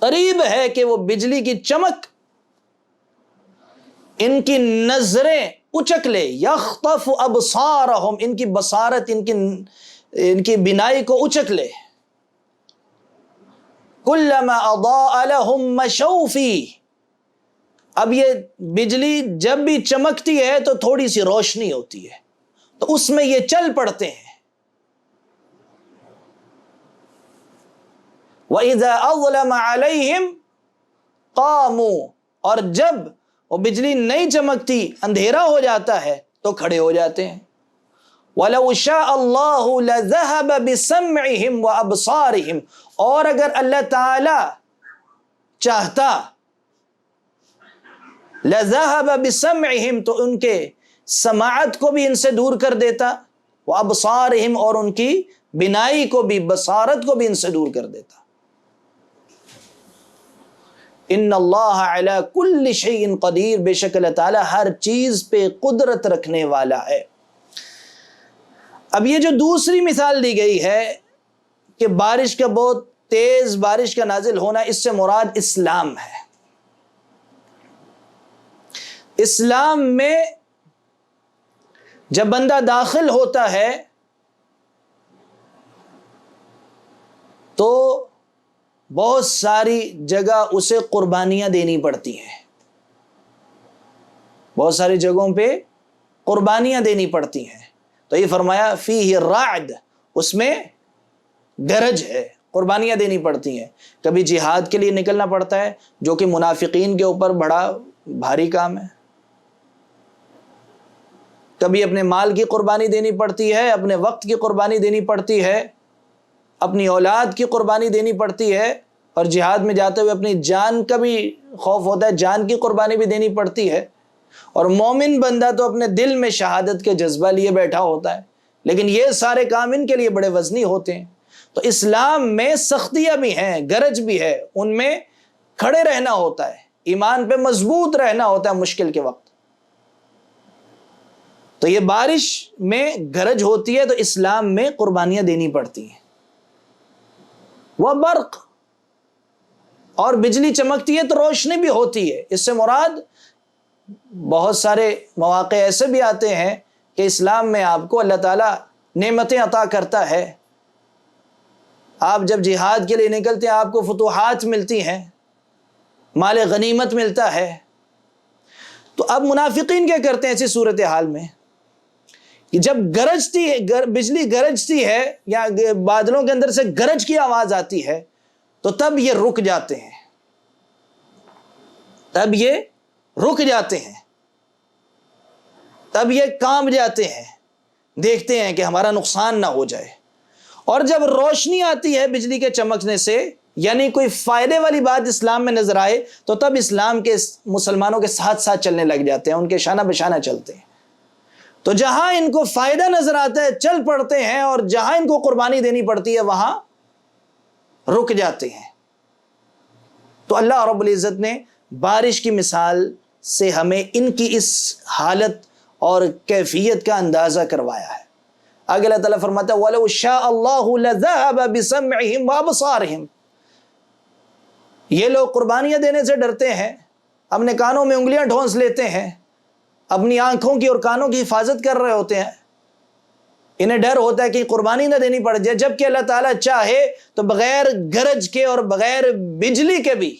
قریب ہے کہ وہ بجلی کی چمک ان کی نظریں اچک لے، یخطف ابصارہم، ان کی بصارت، ان کی بینائی کو اچک لے۔ کلما اضاء لهم مشوا فیہ، اب یہ بجلی جب بھی چمکتی ہے تو تھوڑی سی روشنی ہوتی ہے تو اس میں یہ چل پڑتے ہیں۔ وَإِذَا أَظْلَمَ عَلَيْهِمْ قَامُوا، اور جب وہ بجلی نہیں چمکتی، اندھیرا ہو جاتا ہے تو کھڑے ہو جاتے ہیں۔ وَلَوْ شَاءَ اللَّهُ لَذَهَبَ بِسَمْعِهِمْ وَأَبْصَارِهِمْ، اور اگر اللہ تعالی چاہتا، لَذَهَبَ بِسَمْعِهِمْ، تو ان کے سماعت کو بھی ان سے دور کر دیتا، وَأَبْصَارِهِمْ، اور ان کی بینائی کو بھی، بصارت کو بھی ان سے دور کر دیتا۔ ان اللہ علی کل شیء قدیر، بے شک اللہ تعالیٰ ہر چیز پہ قدرت رکھنے والا ہے۔ اب یہ جو دوسری مثال دی گئی ہے کہ بارش کا بہت تیز بارش کا نازل ہونا، اس سے مراد اسلام ہے۔ اسلام میں جب بندہ داخل ہوتا ہے تو بہت ساری جگہ اسے قربانیاں دینی پڑتی ہیں، بہت ساری جگہوں پہ قربانیاں دینی پڑتی ہیں۔ تو یہ فرمایا فیہ الرعد، اس میں گرج ہے، قربانیاں دینی پڑتی ہیں۔ کبھی جہاد کے لیے نکلنا پڑتا ہے جو کہ منافقین کے اوپر بڑا بھاری کام ہے، کبھی اپنے مال کی قربانی دینی پڑتی ہے، اپنے وقت کی قربانی دینی پڑتی ہے، اپنی اولاد کی قربانی دینی پڑتی ہے، اور جہاد میں جاتے ہوئے اپنی جان کا بھی خوف ہوتا ہے، جان کی قربانی بھی دینی پڑتی ہے۔ اور مومن بندہ تو اپنے دل میں شہادت کے جذبہ لیے بیٹھا ہوتا ہے، لیکن یہ سارے کام ان کے لیے بڑے وزنی ہوتے ہیں۔ تو اسلام میں سختیاں بھی ہیں، گرج بھی ہے، ان میں کھڑے رہنا ہوتا ہے، ایمان پہ مضبوط رہنا ہوتا ہے مشکل کے وقت۔ تو یہ بارش میں گرج ہوتی ہے تو اسلام میں قربانیاں دینی پڑتی ہیں۔ وہ برق، اور بجلی چمکتی ہے تو روشنی بھی ہوتی ہے، اس سے مراد بہت سارے مواقع ایسے بھی آتے ہیں کہ اسلام میں آپ کو اللہ تعالیٰ نعمتیں عطا کرتا ہے۔ آپ جب جہاد کے لیے نکلتے ہیں آپ کو فتوحات ملتی ہیں، مال غنیمت ملتا ہے۔ تو اب منافقین کیا کرتے ہیں ایسی صورتحال میں کہ جب گرجتی ہے، بجلی گرجتی ہے یا بادلوں کے اندر سے گرج کی آواز آتی ہے تو تب یہ رک جاتے ہیں، تب یہ رک جاتے ہیں، تب یہ کانپ جاتے ہیں، دیکھتے ہیں کہ ہمارا نقصان نہ ہو جائے۔ اور جب روشنی آتی ہے بجلی کے چمکنے سے، یعنی کوئی فائدے والی بات اسلام میں نظر آئے، تو تب اسلام کے مسلمانوں کے ساتھ ساتھ چلنے لگ جاتے ہیں، ان کے شانہ بشانہ چلتے ہیں۔ تو جہاں ان کو فائدہ نظر آتا ہے چل پڑتے ہیں، اور جہاں ان کو قربانی دینی پڑتی ہے وہاں رک جاتے ہیں۔ تو اللہ رب العزت نے بارش کی مثال سے ہمیں ان کی اس حالت اور کیفیت کا اندازہ کروایا ہے۔ آگے اللہ تعالیٰ فرماتا ہے وَلَوْ شَاءَ اللَّهُ لَذَهَبَ بِسَمْعِهِمْ وَأَبْصَارِهِمْ، یہ لوگ قربانیاں دینے سے ڈرتے ہیں، اپنے کانوں میں انگلیاں ڈھونس لیتے ہیں، اپنی آنکھوں کی اور کانوں کی حفاظت کر رہے ہوتے ہیں، انہیں ڈر ہوتا ہے کہ قربانی نہ دینی پڑ جائے، جبکہ اللہ تعالیٰ چاہے تو بغیر گرج کے اور بغیر بجلی کے بھی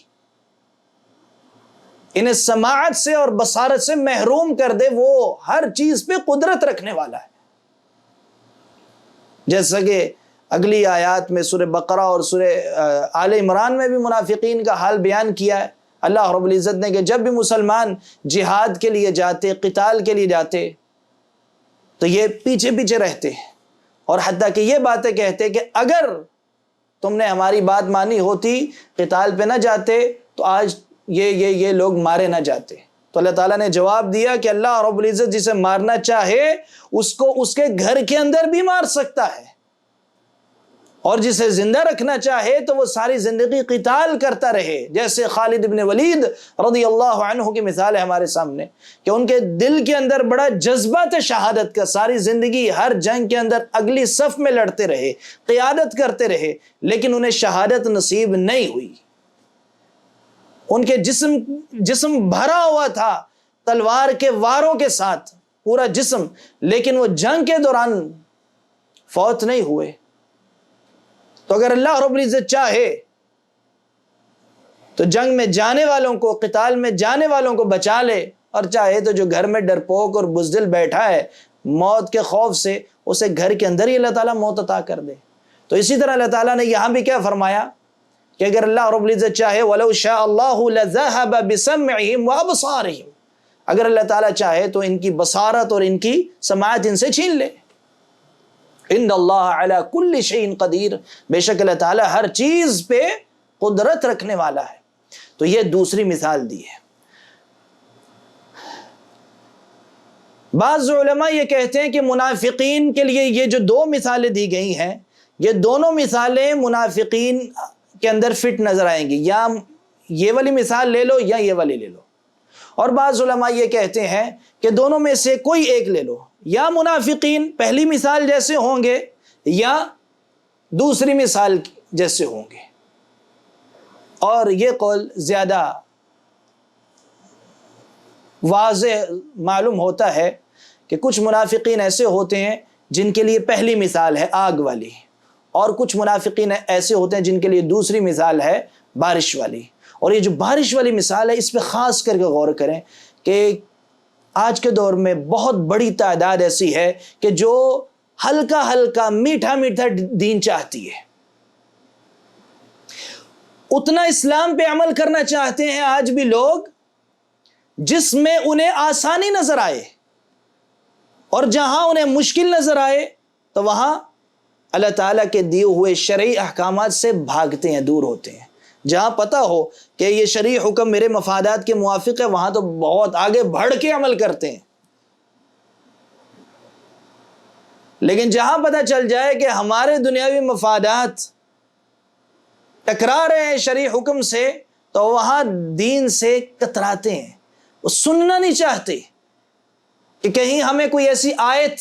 انہیں سماعت سے اور بصارت سے محروم کر دے۔ وہ ہر چیز پہ قدرت رکھنے والا ہے۔ جیسا کہ اگلی آیات میں سورہ بقرہ اور سورہ آل عمران میں بھی منافقین کا حال بیان کیا ہے اللہ رب العزت نے، کہ جب بھی مسلمان جہاد کے لیے جاتے، قتال کے لیے جاتے، تو یہ پیچھے پیچھے رہتے اور حتیٰ کہ یہ باتیں کہتے کہ اگر تم نے ہماری بات مانی ہوتی، قتال پہ نہ جاتے، تو آج یہ لوگ مارے نہ جاتے۔ تو اللہ تعالیٰ نے جواب دیا کہ اللہ رب العزت جسے مارنا چاہے اس کو اس کے گھر کے اندر بھی مار سکتا ہے، اور جسے زندہ رکھنا چاہے تو وہ ساری زندگی قتال کرتا رہے، جیسے خالد بن ولید رضی اللہ عنہ کی مثال ہے ہمارے سامنے، کہ ان کے دل کے اندر بڑا جذبہ تھا شہادت کا، ساری زندگی ہر جنگ کے اندر اگلی صف میں لڑتے رہے، قیادت کرتے رہے، لیکن انہیں شہادت نصیب نہیں ہوئی۔ ان کے جسم بھرا ہوا تھا تلوار کے واروں کے ساتھ، پورا جسم، لیکن وہ جنگ کے دوران فوت نہیں ہوئے۔ تو اگر اللہ رب العزت چاہے تو جنگ میں جانے والوں کو، قتال میں جانے والوں کو بچا لے، اور چاہے تو جو گھر میں ڈرپوک اور بزدل بیٹھا ہے موت کے خوف سے، اسے گھر کے اندر ہی اللہ تعالیٰ موت عطا کر دے۔ تو اسی طرح اللہ تعالیٰ نے یہاں بھی کیا فرمایا کہ اگر اللہ رب العزت چاہے وَلَوْ شَاءَ اللَّهُ لَذَهَبَ بِسَمْعِهِمْ وَأَبْصَارِهِمْ، اگر اللہ تعالیٰ چاہے تو ان کی بصارت اور ان کی سماعت ان سے چھین لے۔ ان اللہ علی کل شیء قدیر، بے شک اللہ تعالیٰ ہر چیز پہ قدرت رکھنے والا ہے۔ تو یہ دوسری مثال دی ہے۔ بعض علماء یہ کہتے ہیں کہ منافقین کے لیے یہ جو دو مثالیں دی گئی ہیں، یہ دونوں مثالیں منافقین کے اندر فٹ نظر آئیں گی، یا یہ والی مثال لے لو یا یہ والی لے لو. اور بعض علماء یہ کہتے ہیں کہ دونوں میں سے کوئی ایک لے لو، یا منافقین پہلی مثال جیسے ہوں گے یا دوسری مثال جیسے ہوں گے. اور یہ قول زیادہ واضح معلوم ہوتا ہے کہ کچھ منافقین ایسے ہوتے ہیں جن کے لیے پہلی مثال ہے آگ والی، اور کچھ منافقین ایسے ہوتے ہیں جن کے لیے دوسری مثال ہے بارش والی. اور یہ جو بارش والی مثال ہے اس پہ خاص کر کے غور کریں کہ آج کے دور میں بہت بڑی تعداد ایسی ہے کہ جو ہلکا ہلکا میٹھا میٹھا دین چاہتی ہے، اتنا اسلام پہ عمل کرنا چاہتے ہیں آج بھی لوگ جس میں انہیں آسانی نظر آئے، اور جہاں انہیں مشکل نظر آئے تو وہاں اللہ تعالیٰ کے دیے ہوئے شرعی احکامات سے بھاگتے ہیں، دور ہوتے ہیں. جہاں پتہ ہو کہ یہ شرعی حکم میرے مفادات کے موافق ہے وہاں تو بہت آگے بڑھ کے عمل کرتے ہیں. لیکن جہاں پتہ چل جائے کہ ہمارے دنیاوی مفادات ٹکرا رہے ہیں شرعی حکم سے تو وہاں دین سے کتراتے ہیں، وہ سننا نہیں چاہتے کہ کہیں ہمیں کوئی ایسی آیت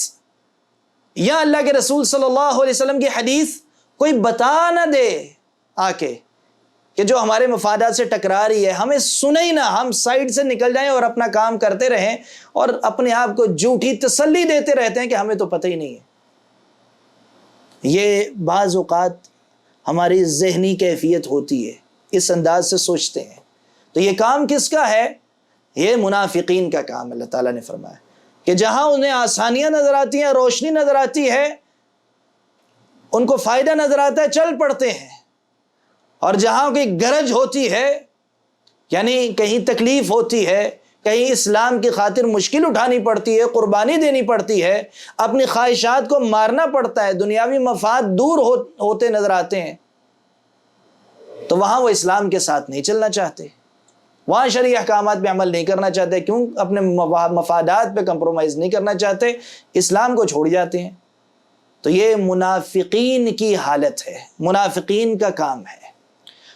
یا اللہ کے رسول صلی اللہ علیہ وسلم کی حدیث کوئی بتا نہ دے آ کے کہ جو ہمارے مفادات سے ٹکرا رہی ہے، ہمیں سنے ہی نہ، ہم سائڈ سے نکل جائیں اور اپنا کام کرتے رہیں اور اپنے آپ کو جھوٹی تسلی دیتے رہتے ہیں کہ ہمیں تو پتہ ہی نہیں ہے. یہ بعض اوقات ہماری ذہنی کیفیت ہوتی ہے، اس انداز سے سوچتے ہیں. تو یہ کام کس کا ہے؟ یہ منافقین کا کام. اللہ تعالیٰ نے فرمایا کہ جہاں انہیں آسانیاں نظر آتی ہیں، روشنی نظر آتی ہے، ان کو فائدہ نظر آتا ہے، چل پڑتے ہیں. اور جہاں کوئی گرج ہوتی ہے، یعنی کہیں تکلیف ہوتی ہے، کہیں اسلام کی خاطر مشکل اٹھانی پڑتی ہے، قربانی دینی پڑتی ہے، اپنی خواہشات کو مارنا پڑتا ہے، دنیاوی مفاد دور ہوتے نظر آتے ہیں، تو وہاں وہ اسلام کے ساتھ نہیں چلنا چاہتے، وہاں شرعی احکامات پہ عمل نہیں کرنا چاہتے. کیوں؟ اپنے مفادات پہ کمپرومائز نہیں کرنا چاہتے، اسلام کو چھوڑ جاتے ہیں. تو یہ منافقین کی حالت ہے، منافقین کا کام ہے.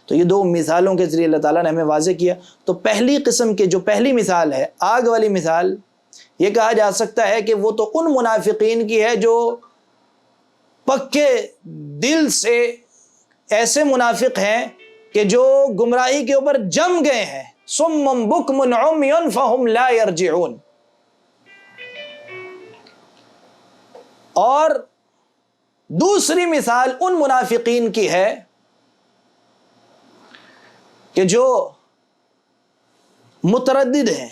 تو یہ دو مثالوں کے ذریعے اللہ تعالیٰ نے ہمیں واضح کیا. تو پہلی قسم کے جو پہلی مثال ہے آگ والی مثال، یہ کہا جا سکتا ہے کہ وہ تو ان منافقین کی ہے جو پکے دل سے ایسے منافق ہیں کہ جو گمراہی کے اوپر جم گئے ہیں. صم بکم عمی فہم لا یرجعون. اور دوسری مثال ان منافقین کی ہے کہ جو متردد ہیں،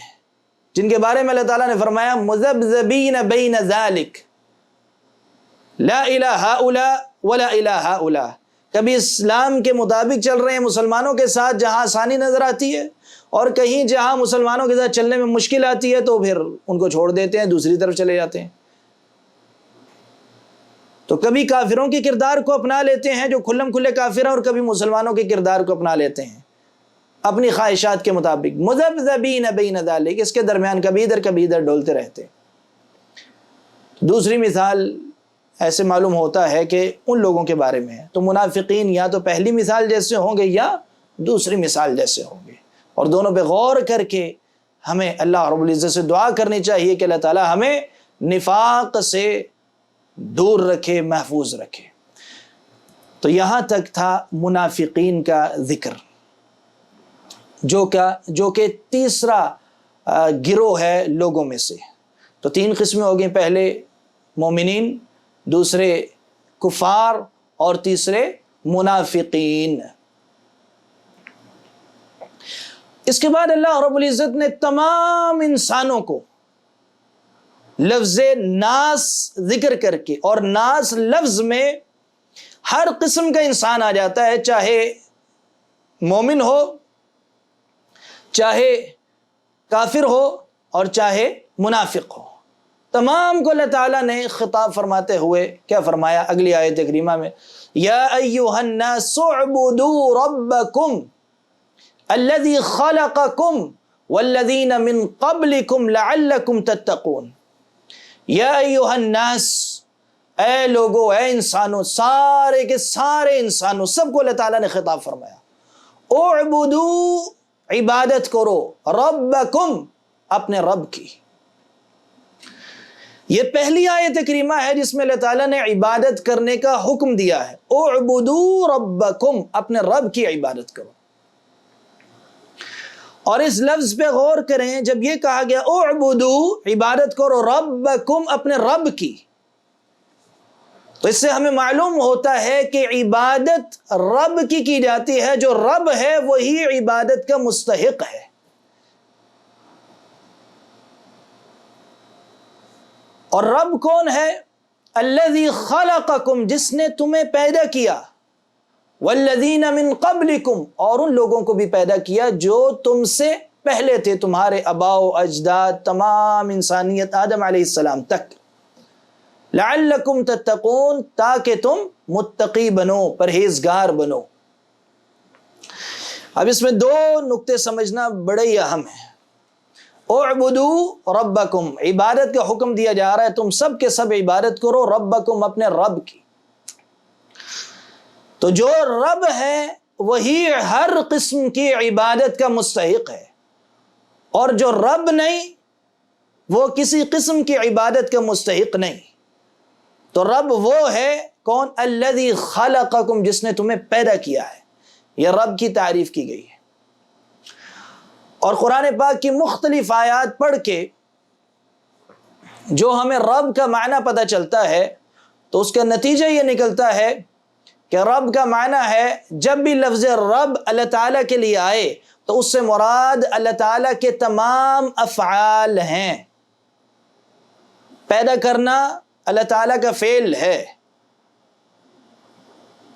جن کے بارے میں اللہ تعالیٰ نے فرمایا مذبذبین بین ذالک لا الہ ہؤلاء ولا الہ ہؤلاء. کبھی اسلام کے مطابق چل رہے ہیں مسلمانوں کے ساتھ جہاں آسانی نظر آتی ہے، اور کہیں جہاں مسلمانوں کے ساتھ چلنے میں مشکل آتی ہے تو پھر ان کو چھوڑ دیتے ہیں، دوسری طرف چلے جاتے ہیں. تو کبھی کافروں کے کردار کو اپنا لیتے ہیں جو کھلم کھلے کافر ہیں، اور کبھی مسلمانوں کے کردار کو اپنا لیتے ہیں اپنی خواہشات کے مطابق. مذبذبین بین ذالک، اس کے درمیان کبھی ادھر کبھی ادھر ڈولتے رہتے. دوسری مثال ایسے معلوم ہوتا ہے کہ ان لوگوں کے بارے میں ہے. تو منافقین یا تو پہلی مثال جیسے ہوں گے یا دوسری مثال جیسے ہوں گے. اور دونوں پہ غور کر کے ہمیں اللہ رب العزت سے دعا کرنی چاہیے کہ اللہ تعالی ہمیں نفاق سے دور رکھے، محفوظ رکھے. تو یہاں تک تھا منافقین کا ذکر، جو کہ تیسرا گروہ ہے لوگوں میں سے. تو تین قسمیں ہو گئیں، پہلے مومنین، دوسرے کفار، اور تیسرے منافقین. اس کے بعد اللہ رب العزت نے تمام انسانوں کو لفظ ناس ذکر کر کے، اور ناس لفظ میں ہر قسم کا انسان آ جاتا ہے، چاہے مومن ہو، چاہے کافر ہو، اور چاہے منافق ہو. تمام کو اللہ تعالیٰ نے خطاب فرماتے ہوئے کیا فرمایا اگلی آیت کریمہ میں؟ یا ایھا الناس اعبدوا ربکم الذی خلقکم والذین من قبلکم لعلکم تتقون. یا ایھا الناس، اے لوگو، اے انسانوں، سارے کے سارے انسانوں، سب کو اللہ تعالیٰ نے خطاب فرمایا. اعبدو عبادت کرو، ربکم اپنے رب کی۔ یہ پہلی آیت کریمہ ہے جس میں اللہ تعالیٰ نے عبادت کرنے کا حکم دیا ہے، اعبدو ربکم، اپنے رب کی عبادت کرو۔ اور اس لفظ پہ غور کریں، جب یہ کہا گیا اعبدو عبادت کرو ربکم، اپنے رب کی، تو اس سے ہمیں معلوم ہوتا ہے کہ عبادت رب کی جاتی ہے، جو رب ہے وہی عبادت کا مستحق ہے۔ اور رب کون ہے؟ الذی خلقکم، جس نے تمہیں پیدا کیا، والذین من قبلکم، اور ان لوگوں کو بھی پیدا کیا جو تم سے پہلے تھے، تمہارے آباء و اجداد، تمام انسانیت آدم علیہ السلام تک، لعلکم تتقون، تاکہ تم متقی بنو، پرہیزگار بنو۔ اب اس میں دو نقطے سمجھنا بڑے ہی اہم ہیں۔ اعبدو ربکم، عبادت کا حکم دیا جا رہا ہے، تم سب کے سب عبادت کرو، ربکم اپنے رب کی۔ تو جو رب ہے وہی ہر قسم کی عبادت کا مستحق ہے، اور جو رب نہیں وہ کسی قسم کی عبادت کا مستحق نہیں۔ تو رب وہ ہے کون؟ الذی خلقکم، جس نے تمہیں پیدا کیا ہے، یہ رب کی تعریف کی گئی ہے۔ اور قرآن پاک کی مختلف آیات پڑھ کے جو ہمیں رب کا معنی پتہ چلتا ہے، تو اس کا نتیجہ یہ نکلتا ہے کہ رب کا معنی ہے، جب بھی لفظ رب اللہ تعالیٰ کے لیے آئے تو اس سے مراد اللہ تعالیٰ کے تمام افعال ہیں۔ پیدا کرنا اللہ تعالیٰ کا فعل ہے۔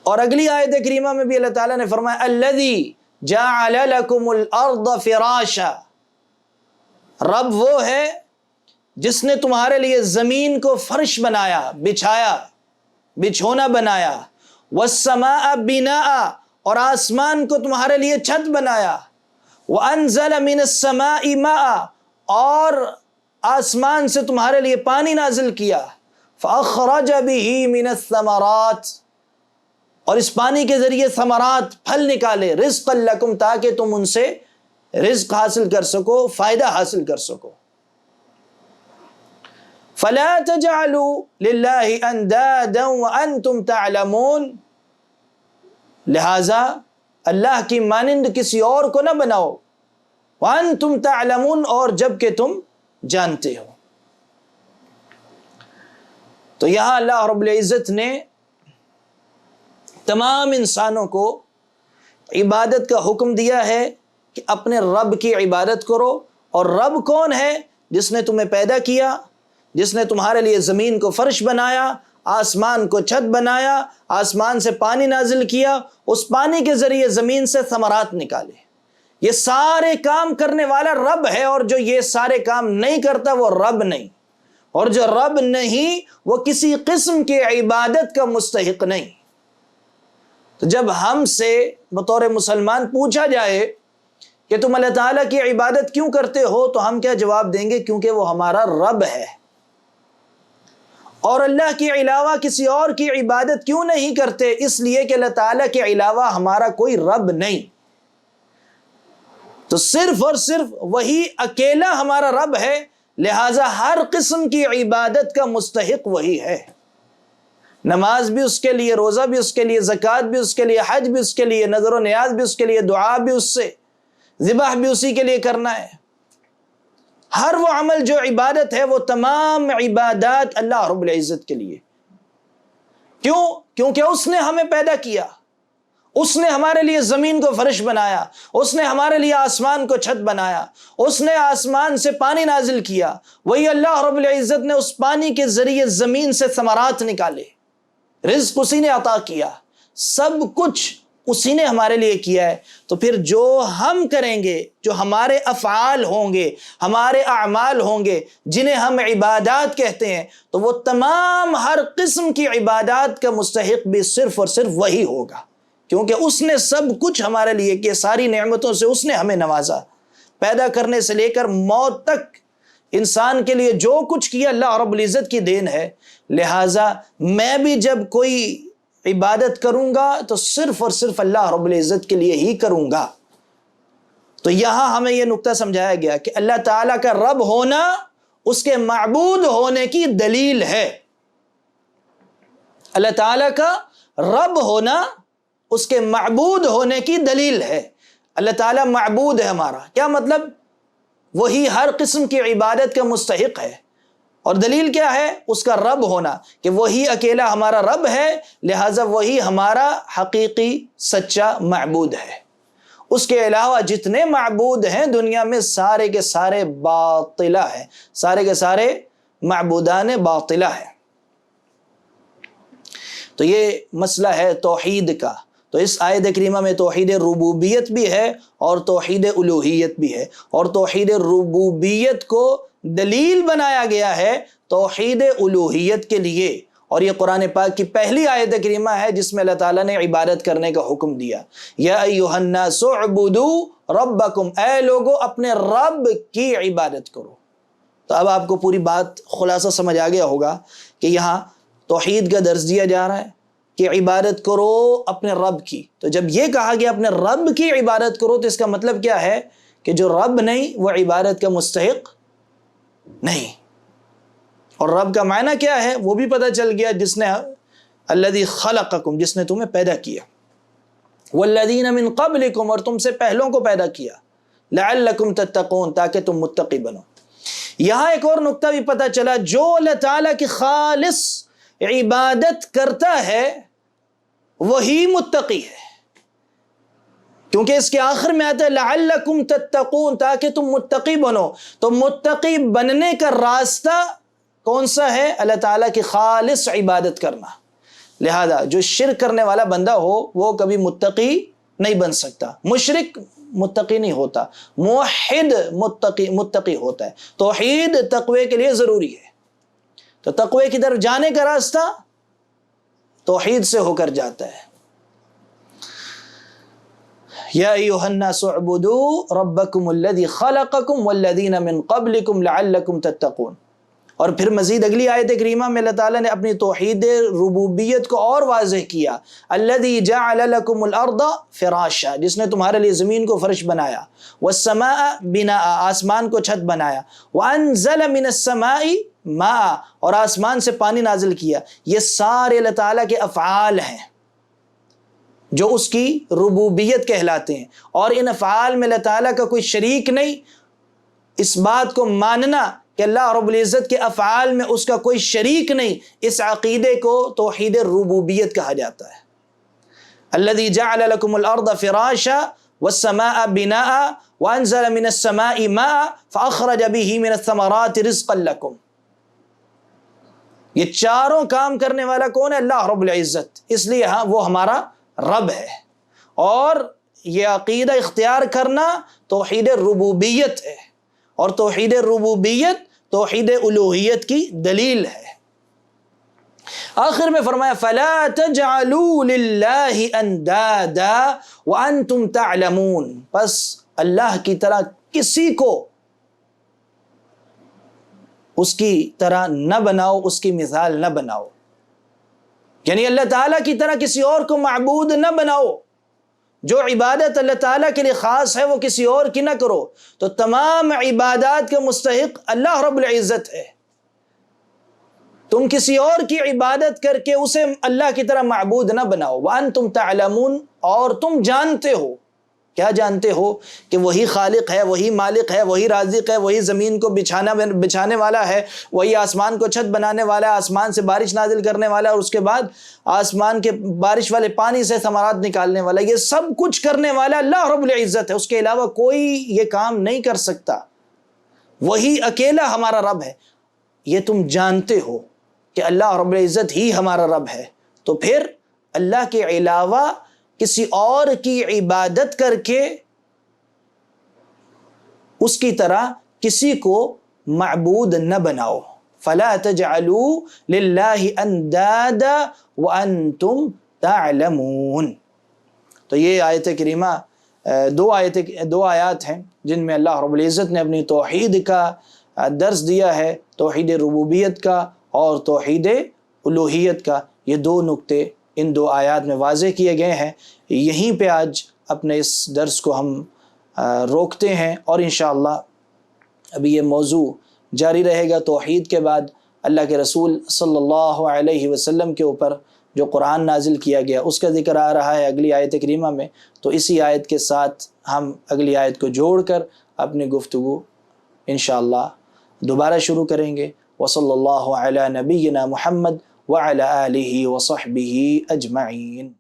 اور اگلی آیت کریمہ میں بھی اللہ تعالیٰ نے فرمایا الذی جعل لکم الارض فراشا، رب وہ ہے جس نے تمہارے لیے زمین کو فرش بنایا، بچھایا، بچھونا بنایا، والسماء بناء، اور آسمان کو تمہارے لیے چھت بنایا، وانزل من السماء ماء، اور آسمان سے تمہارے لیے پانی نازل کیا، فاخرج به من الثمرات، اور اس پانی کے ذریعے ثمرات، پھل نکالے، رزقا لکم، تاکہ تم ان سے رزق حاصل کر سکو، فائدہ حاصل کر سکو۔ فلا تجعلوا للہ اندادا وانتم تعلمون، لہذا اللہ کی مانند کسی اور کو نہ بناؤ، وانتم تعلمون، اور جب کہ تم جانتے ہو۔ تو یہاں اللہ رب العزت نے تمام انسانوں کو عبادت کا حکم دیا ہے کہ اپنے رب کی عبادت کرو۔ اور رب کون ہے؟ جس نے تمہیں پیدا کیا، جس نے تمہارے لیے زمین کو فرش بنایا، آسمان کو چھت بنایا، آسمان سے پانی نازل کیا، اس پانی کے ذریعے زمین سے ثمرات نکالے۔ یہ سارے کام کرنے والا رب ہے، اور جو یہ سارے کام نہیں کرتا وہ رب نہیں، اور جو رب نہیں وہ کسی قسم کی عبادت کا مستحق نہیں۔ تو جب ہم سے بطور مسلمان پوچھا جائے کہ تم اللہ تعالیٰ کی عبادت کیوں کرتے ہو، تو ہم کیا جواب دیں گے؟ کیونکہ وہ ہمارا رب ہے، اور اللہ کے علاوہ کسی اور کی عبادت کیوں نہیں کرتے؟ اس لیے کہ اللہ تعالیٰ کے علاوہ ہمارا کوئی رب نہیں۔ تو صرف اور صرف وہی اکیلا ہمارا رب ہے، لہٰذا ہر قسم کی عبادت کا مستحق وہی ہے۔ نماز بھی اس کے لیے، روزہ بھی اس کے لیے، زکوٰۃ بھی اس کے لیے، حج بھی اس کے لیے، نذر و نیاز بھی اس کے لیے، دعا بھی اس سے، ذبح بھی اسی کے لیے کرنا ہے۔ ہر وہ عمل جو عبادت ہے وہ تمام عبادات اللہ رب العزت کے لیے۔ کیوں؟ کیونکہ اس نے ہمیں پیدا کیا، اس نے ہمارے لیے زمین کو فرش بنایا، اس نے ہمارے لیے آسمان کو چھت بنایا، اس نے آسمان سے پانی نازل کیا، وہی اللہ رب العزت نے اس پانی کے ذریعے زمین سے ثمرات نکالے، رزق اسی نے عطا کیا، سب کچھ اسی نے ہمارے لیے کیا ہے۔ تو پھر جو ہم کریں گے، جو ہمارے افعال ہوں گے، ہمارے اعمال ہوں گے، جنہیں ہم عبادات کہتے ہیں، تو وہ تمام ہر قسم کی عبادات کا مستحق بھی صرف اور صرف وہی ہوگا، کیونکہ اس نے سب کچھ ہمارے لیے کیا، ساری نعمتوں سے اس نے ہمیں نوازا، پیدا کرنے سے لے کر موت تک انسان کے لیے جو کچھ کیا اللہ رب العزت کی دین ہے۔ لہٰذا میں بھی جب کوئی عبادت کروں گا تو صرف اور صرف اللہ رب العزت کے لیے ہی کروں گا۔ تو یہاں ہمیں یہ نقطہ سمجھایا گیا کہ اللہ تعالیٰ کا رب ہونا اس کے معبود ہونے کی دلیل ہے۔ اللہ تعالیٰ کا رب ہونا اس کے معبود ہونے کی دلیل ہے۔ اللہ تعالیٰ معبود ہے ہمارا، کیا مطلب؟ وہی ہر قسم کی عبادت کا مستحق ہے، اور دلیل کیا ہے؟ اس کا رب ہونا، کہ وہی اکیلا ہمارا رب ہے، لہٰذا وہی ہمارا حقیقی سچا معبود ہے۔ اس کے علاوہ جتنے معبود ہیں دنیا میں سارے کے سارے باطلہ ہیں، سارے کے سارے معبودان باطلہ ہیں۔ تو یہ مسئلہ ہے توحید کا۔ تو اس آیت کریمہ میں توحید ربوبیت بھی ہے اور توحید الوہیت بھی ہے، اور توحید ربوبیت کو دلیل بنایا گیا ہے توحید الوہیت کے لیے، اور یہ قرآن پاک کی پہلی آیت کریمہ ہے جس میں اللہ تعالیٰ نے عبادت کرنے کا حکم دیا۔ یا ایھا الناس اعبدوا ربکم، اے لوگو اپنے رب کی عبادت کرو۔ تو اب آپ کو پوری بات خلاصہ سمجھ آ گیا ہوگا کہ یہاں توحید کا درس دیا جا رہا ہے کہ عبادت کرو اپنے رب کی۔ تو جب یہ کہا گیا اپنے رب کی عبادت کرو تو اس کا مطلب کیا ہے؟ کہ جو رب نہیں وہ عبادت کا مستحق نہیں۔ اور رب کا معنی کیا ہے وہ بھی پتہ چل گیا، جس نے الذی خلقکم، جس نے تمہیں پیدا کیا، والذین من قبلکم، اور تم سے پہلوں کو پیدا کیا، لعلکم تتقون، تاکہ تم متقی بنو۔ یہاں ایک اور نقطہ بھی پتہ چلا، جو اللہ تعالیٰ کی خالص عبادت کرتا ہے وہی متقی ہے، کیونکہ اس کے آخر میں آتا ہے لعلکم تتقون، تاکہ تم متقی بنو۔ تو متقی بننے کا راستہ کون سا ہے؟ اللہ تعالیٰ کی خالص عبادت کرنا۔ لہذا جو شرک کرنے والا بندہ ہو وہ کبھی متقی نہیں بن سکتا، مشرک متقی نہیں ہوتا، موحد متقی ہوتا ہے۔ توحید تقوی کے لیے ضروری ہے، تو تقوی کی طرف جانے کا راستہ توحید سے ہو کر جاتا ہے۔ یا ایھا الناس اعبدوا ربکم الذی خلقکم والذین من قبلکم لعلکم تتقون۔ اور پھر مزید اگلی آیت کریمہ میں اللہ تعالیٰ نے اپنی توحید ربوبیت کو اور واضح کیا، الذی جعل لکم الارض فراشا، جس نے تمہارے لیے زمین کو فرش بنایا، والسماء بناء، آسمان کو چھت بنایا، وانزل من السماء ماء، اور آسمان سے پانی نازل کیا۔ یہ سارے اللہ تعالیٰ کے افعال ہیں جو اس کی ربوبیت کہلاتے ہیں، اور ان افعال میں اللہ تعالیٰ کا کوئی شریک نہیں۔ اس بات کو ماننا کہ اللہ رب العزت کے افعال میں اس کا کوئی شریک نہیں، اس عقیدے کو توحید ربوبیت کہا جاتا ہے۔ الذی جعل لکم الارض فراشا والسماء بناء وانزل من السماء ماء فاخرج به من الثمرات رزقا لکم۔ یہ چاروں کام کرنے والا کون ہے؟ اللہ رب العزت، اس لیے وہ ہمارا رب ہے۔ اور یہ عقیدہ اختیار کرنا توحید ربوبیت ہے، اور توحید ربوبیت توحید الوہیت کی دلیل ہے۔ آخر میں فرمایا فَلَا تَجْعَلُوا لِلَّهِ أَنْدَادًا وَأَنْتُمْ تَعْلَمُونَ، پس اللہ کی طرح کسی کو اس کی طرح نہ بناؤ، اس کی مثال نہ بناؤ، یعنی اللہ تعالیٰ کی طرح کسی اور کو معبود نہ بناؤ۔ جو عبادت اللہ تعالیٰ کے لیے خاص ہے وہ کسی اور کی نہ کرو۔ تو تمام عبادات کا مستحق اللہ رب العزت ہے، تم کسی اور کی عبادت کر کے اسے اللہ کی طرح معبود نہ بناؤ۔ وَأَنْتُمْ تَعْلَمُونَ، اور تم جانتے ہو، کیا جانتے ہو؟ کہ وہی خالق ہے، وہی مالک ہے، وہی رازق ہے، وہی زمین کو بچھانے والا ہے، وہی آسمان کو چھت بنانے والا ہے، آسمان سے بارش نازل کرنے والا ہے، اور اس کے بعد آسمان کے بارش والے پانی سے ثمرات نکالنے والا، یہ سب کچھ کرنے والا اللہ رب العزت ہے، اس کے علاوہ کوئی یہ کام نہیں کر سکتا، وہی اکیلا ہمارا رب ہے۔ یہ تم جانتے ہو کہ اللہ رب العزت ہی ہمارا رب ہے، تو پھر اللہ کے علاوہ کسی اور کی عبادت کر کے اس کی طرح کسی کو معبود نہ بناؤ۔ فَلَا تَجْعَلُوا لِلَّهِ أَنْدَادًا وَأَنْتُمْ تَعْلَمُونَ۔ تو یہ آیت کریمہ دو آیات ہیں جن میں اللہ رب العزت نے اپنی توحید کا درس دیا ہے، توحید ربوبیت کا اور توحید الوہیت کا۔ یہ دو نقطے ان 2 آیات میں واضح کیے گئے ہیں۔ یہیں پہ آج اپنے اس درس کو ہم روکتے ہیں، اور انشاءاللہ ابھی یہ موضوع جاری رہے گا۔ توحید کے بعد اللہ کے رسول صلی اللہ علیہ وسلم کے اوپر جو قرآن نازل کیا گیا اس کا ذکر آ رہا ہے اگلی آیت کریمہ میں، تو اسی آیت کے ساتھ ہم اگلی آیت کو جوڑ کر اپنی گفتگو انشاءاللہ دوبارہ شروع کریں گے۔ وصلی اللہ علی نبینا محمد وعلی آلہ وصحبہ اجمعین۔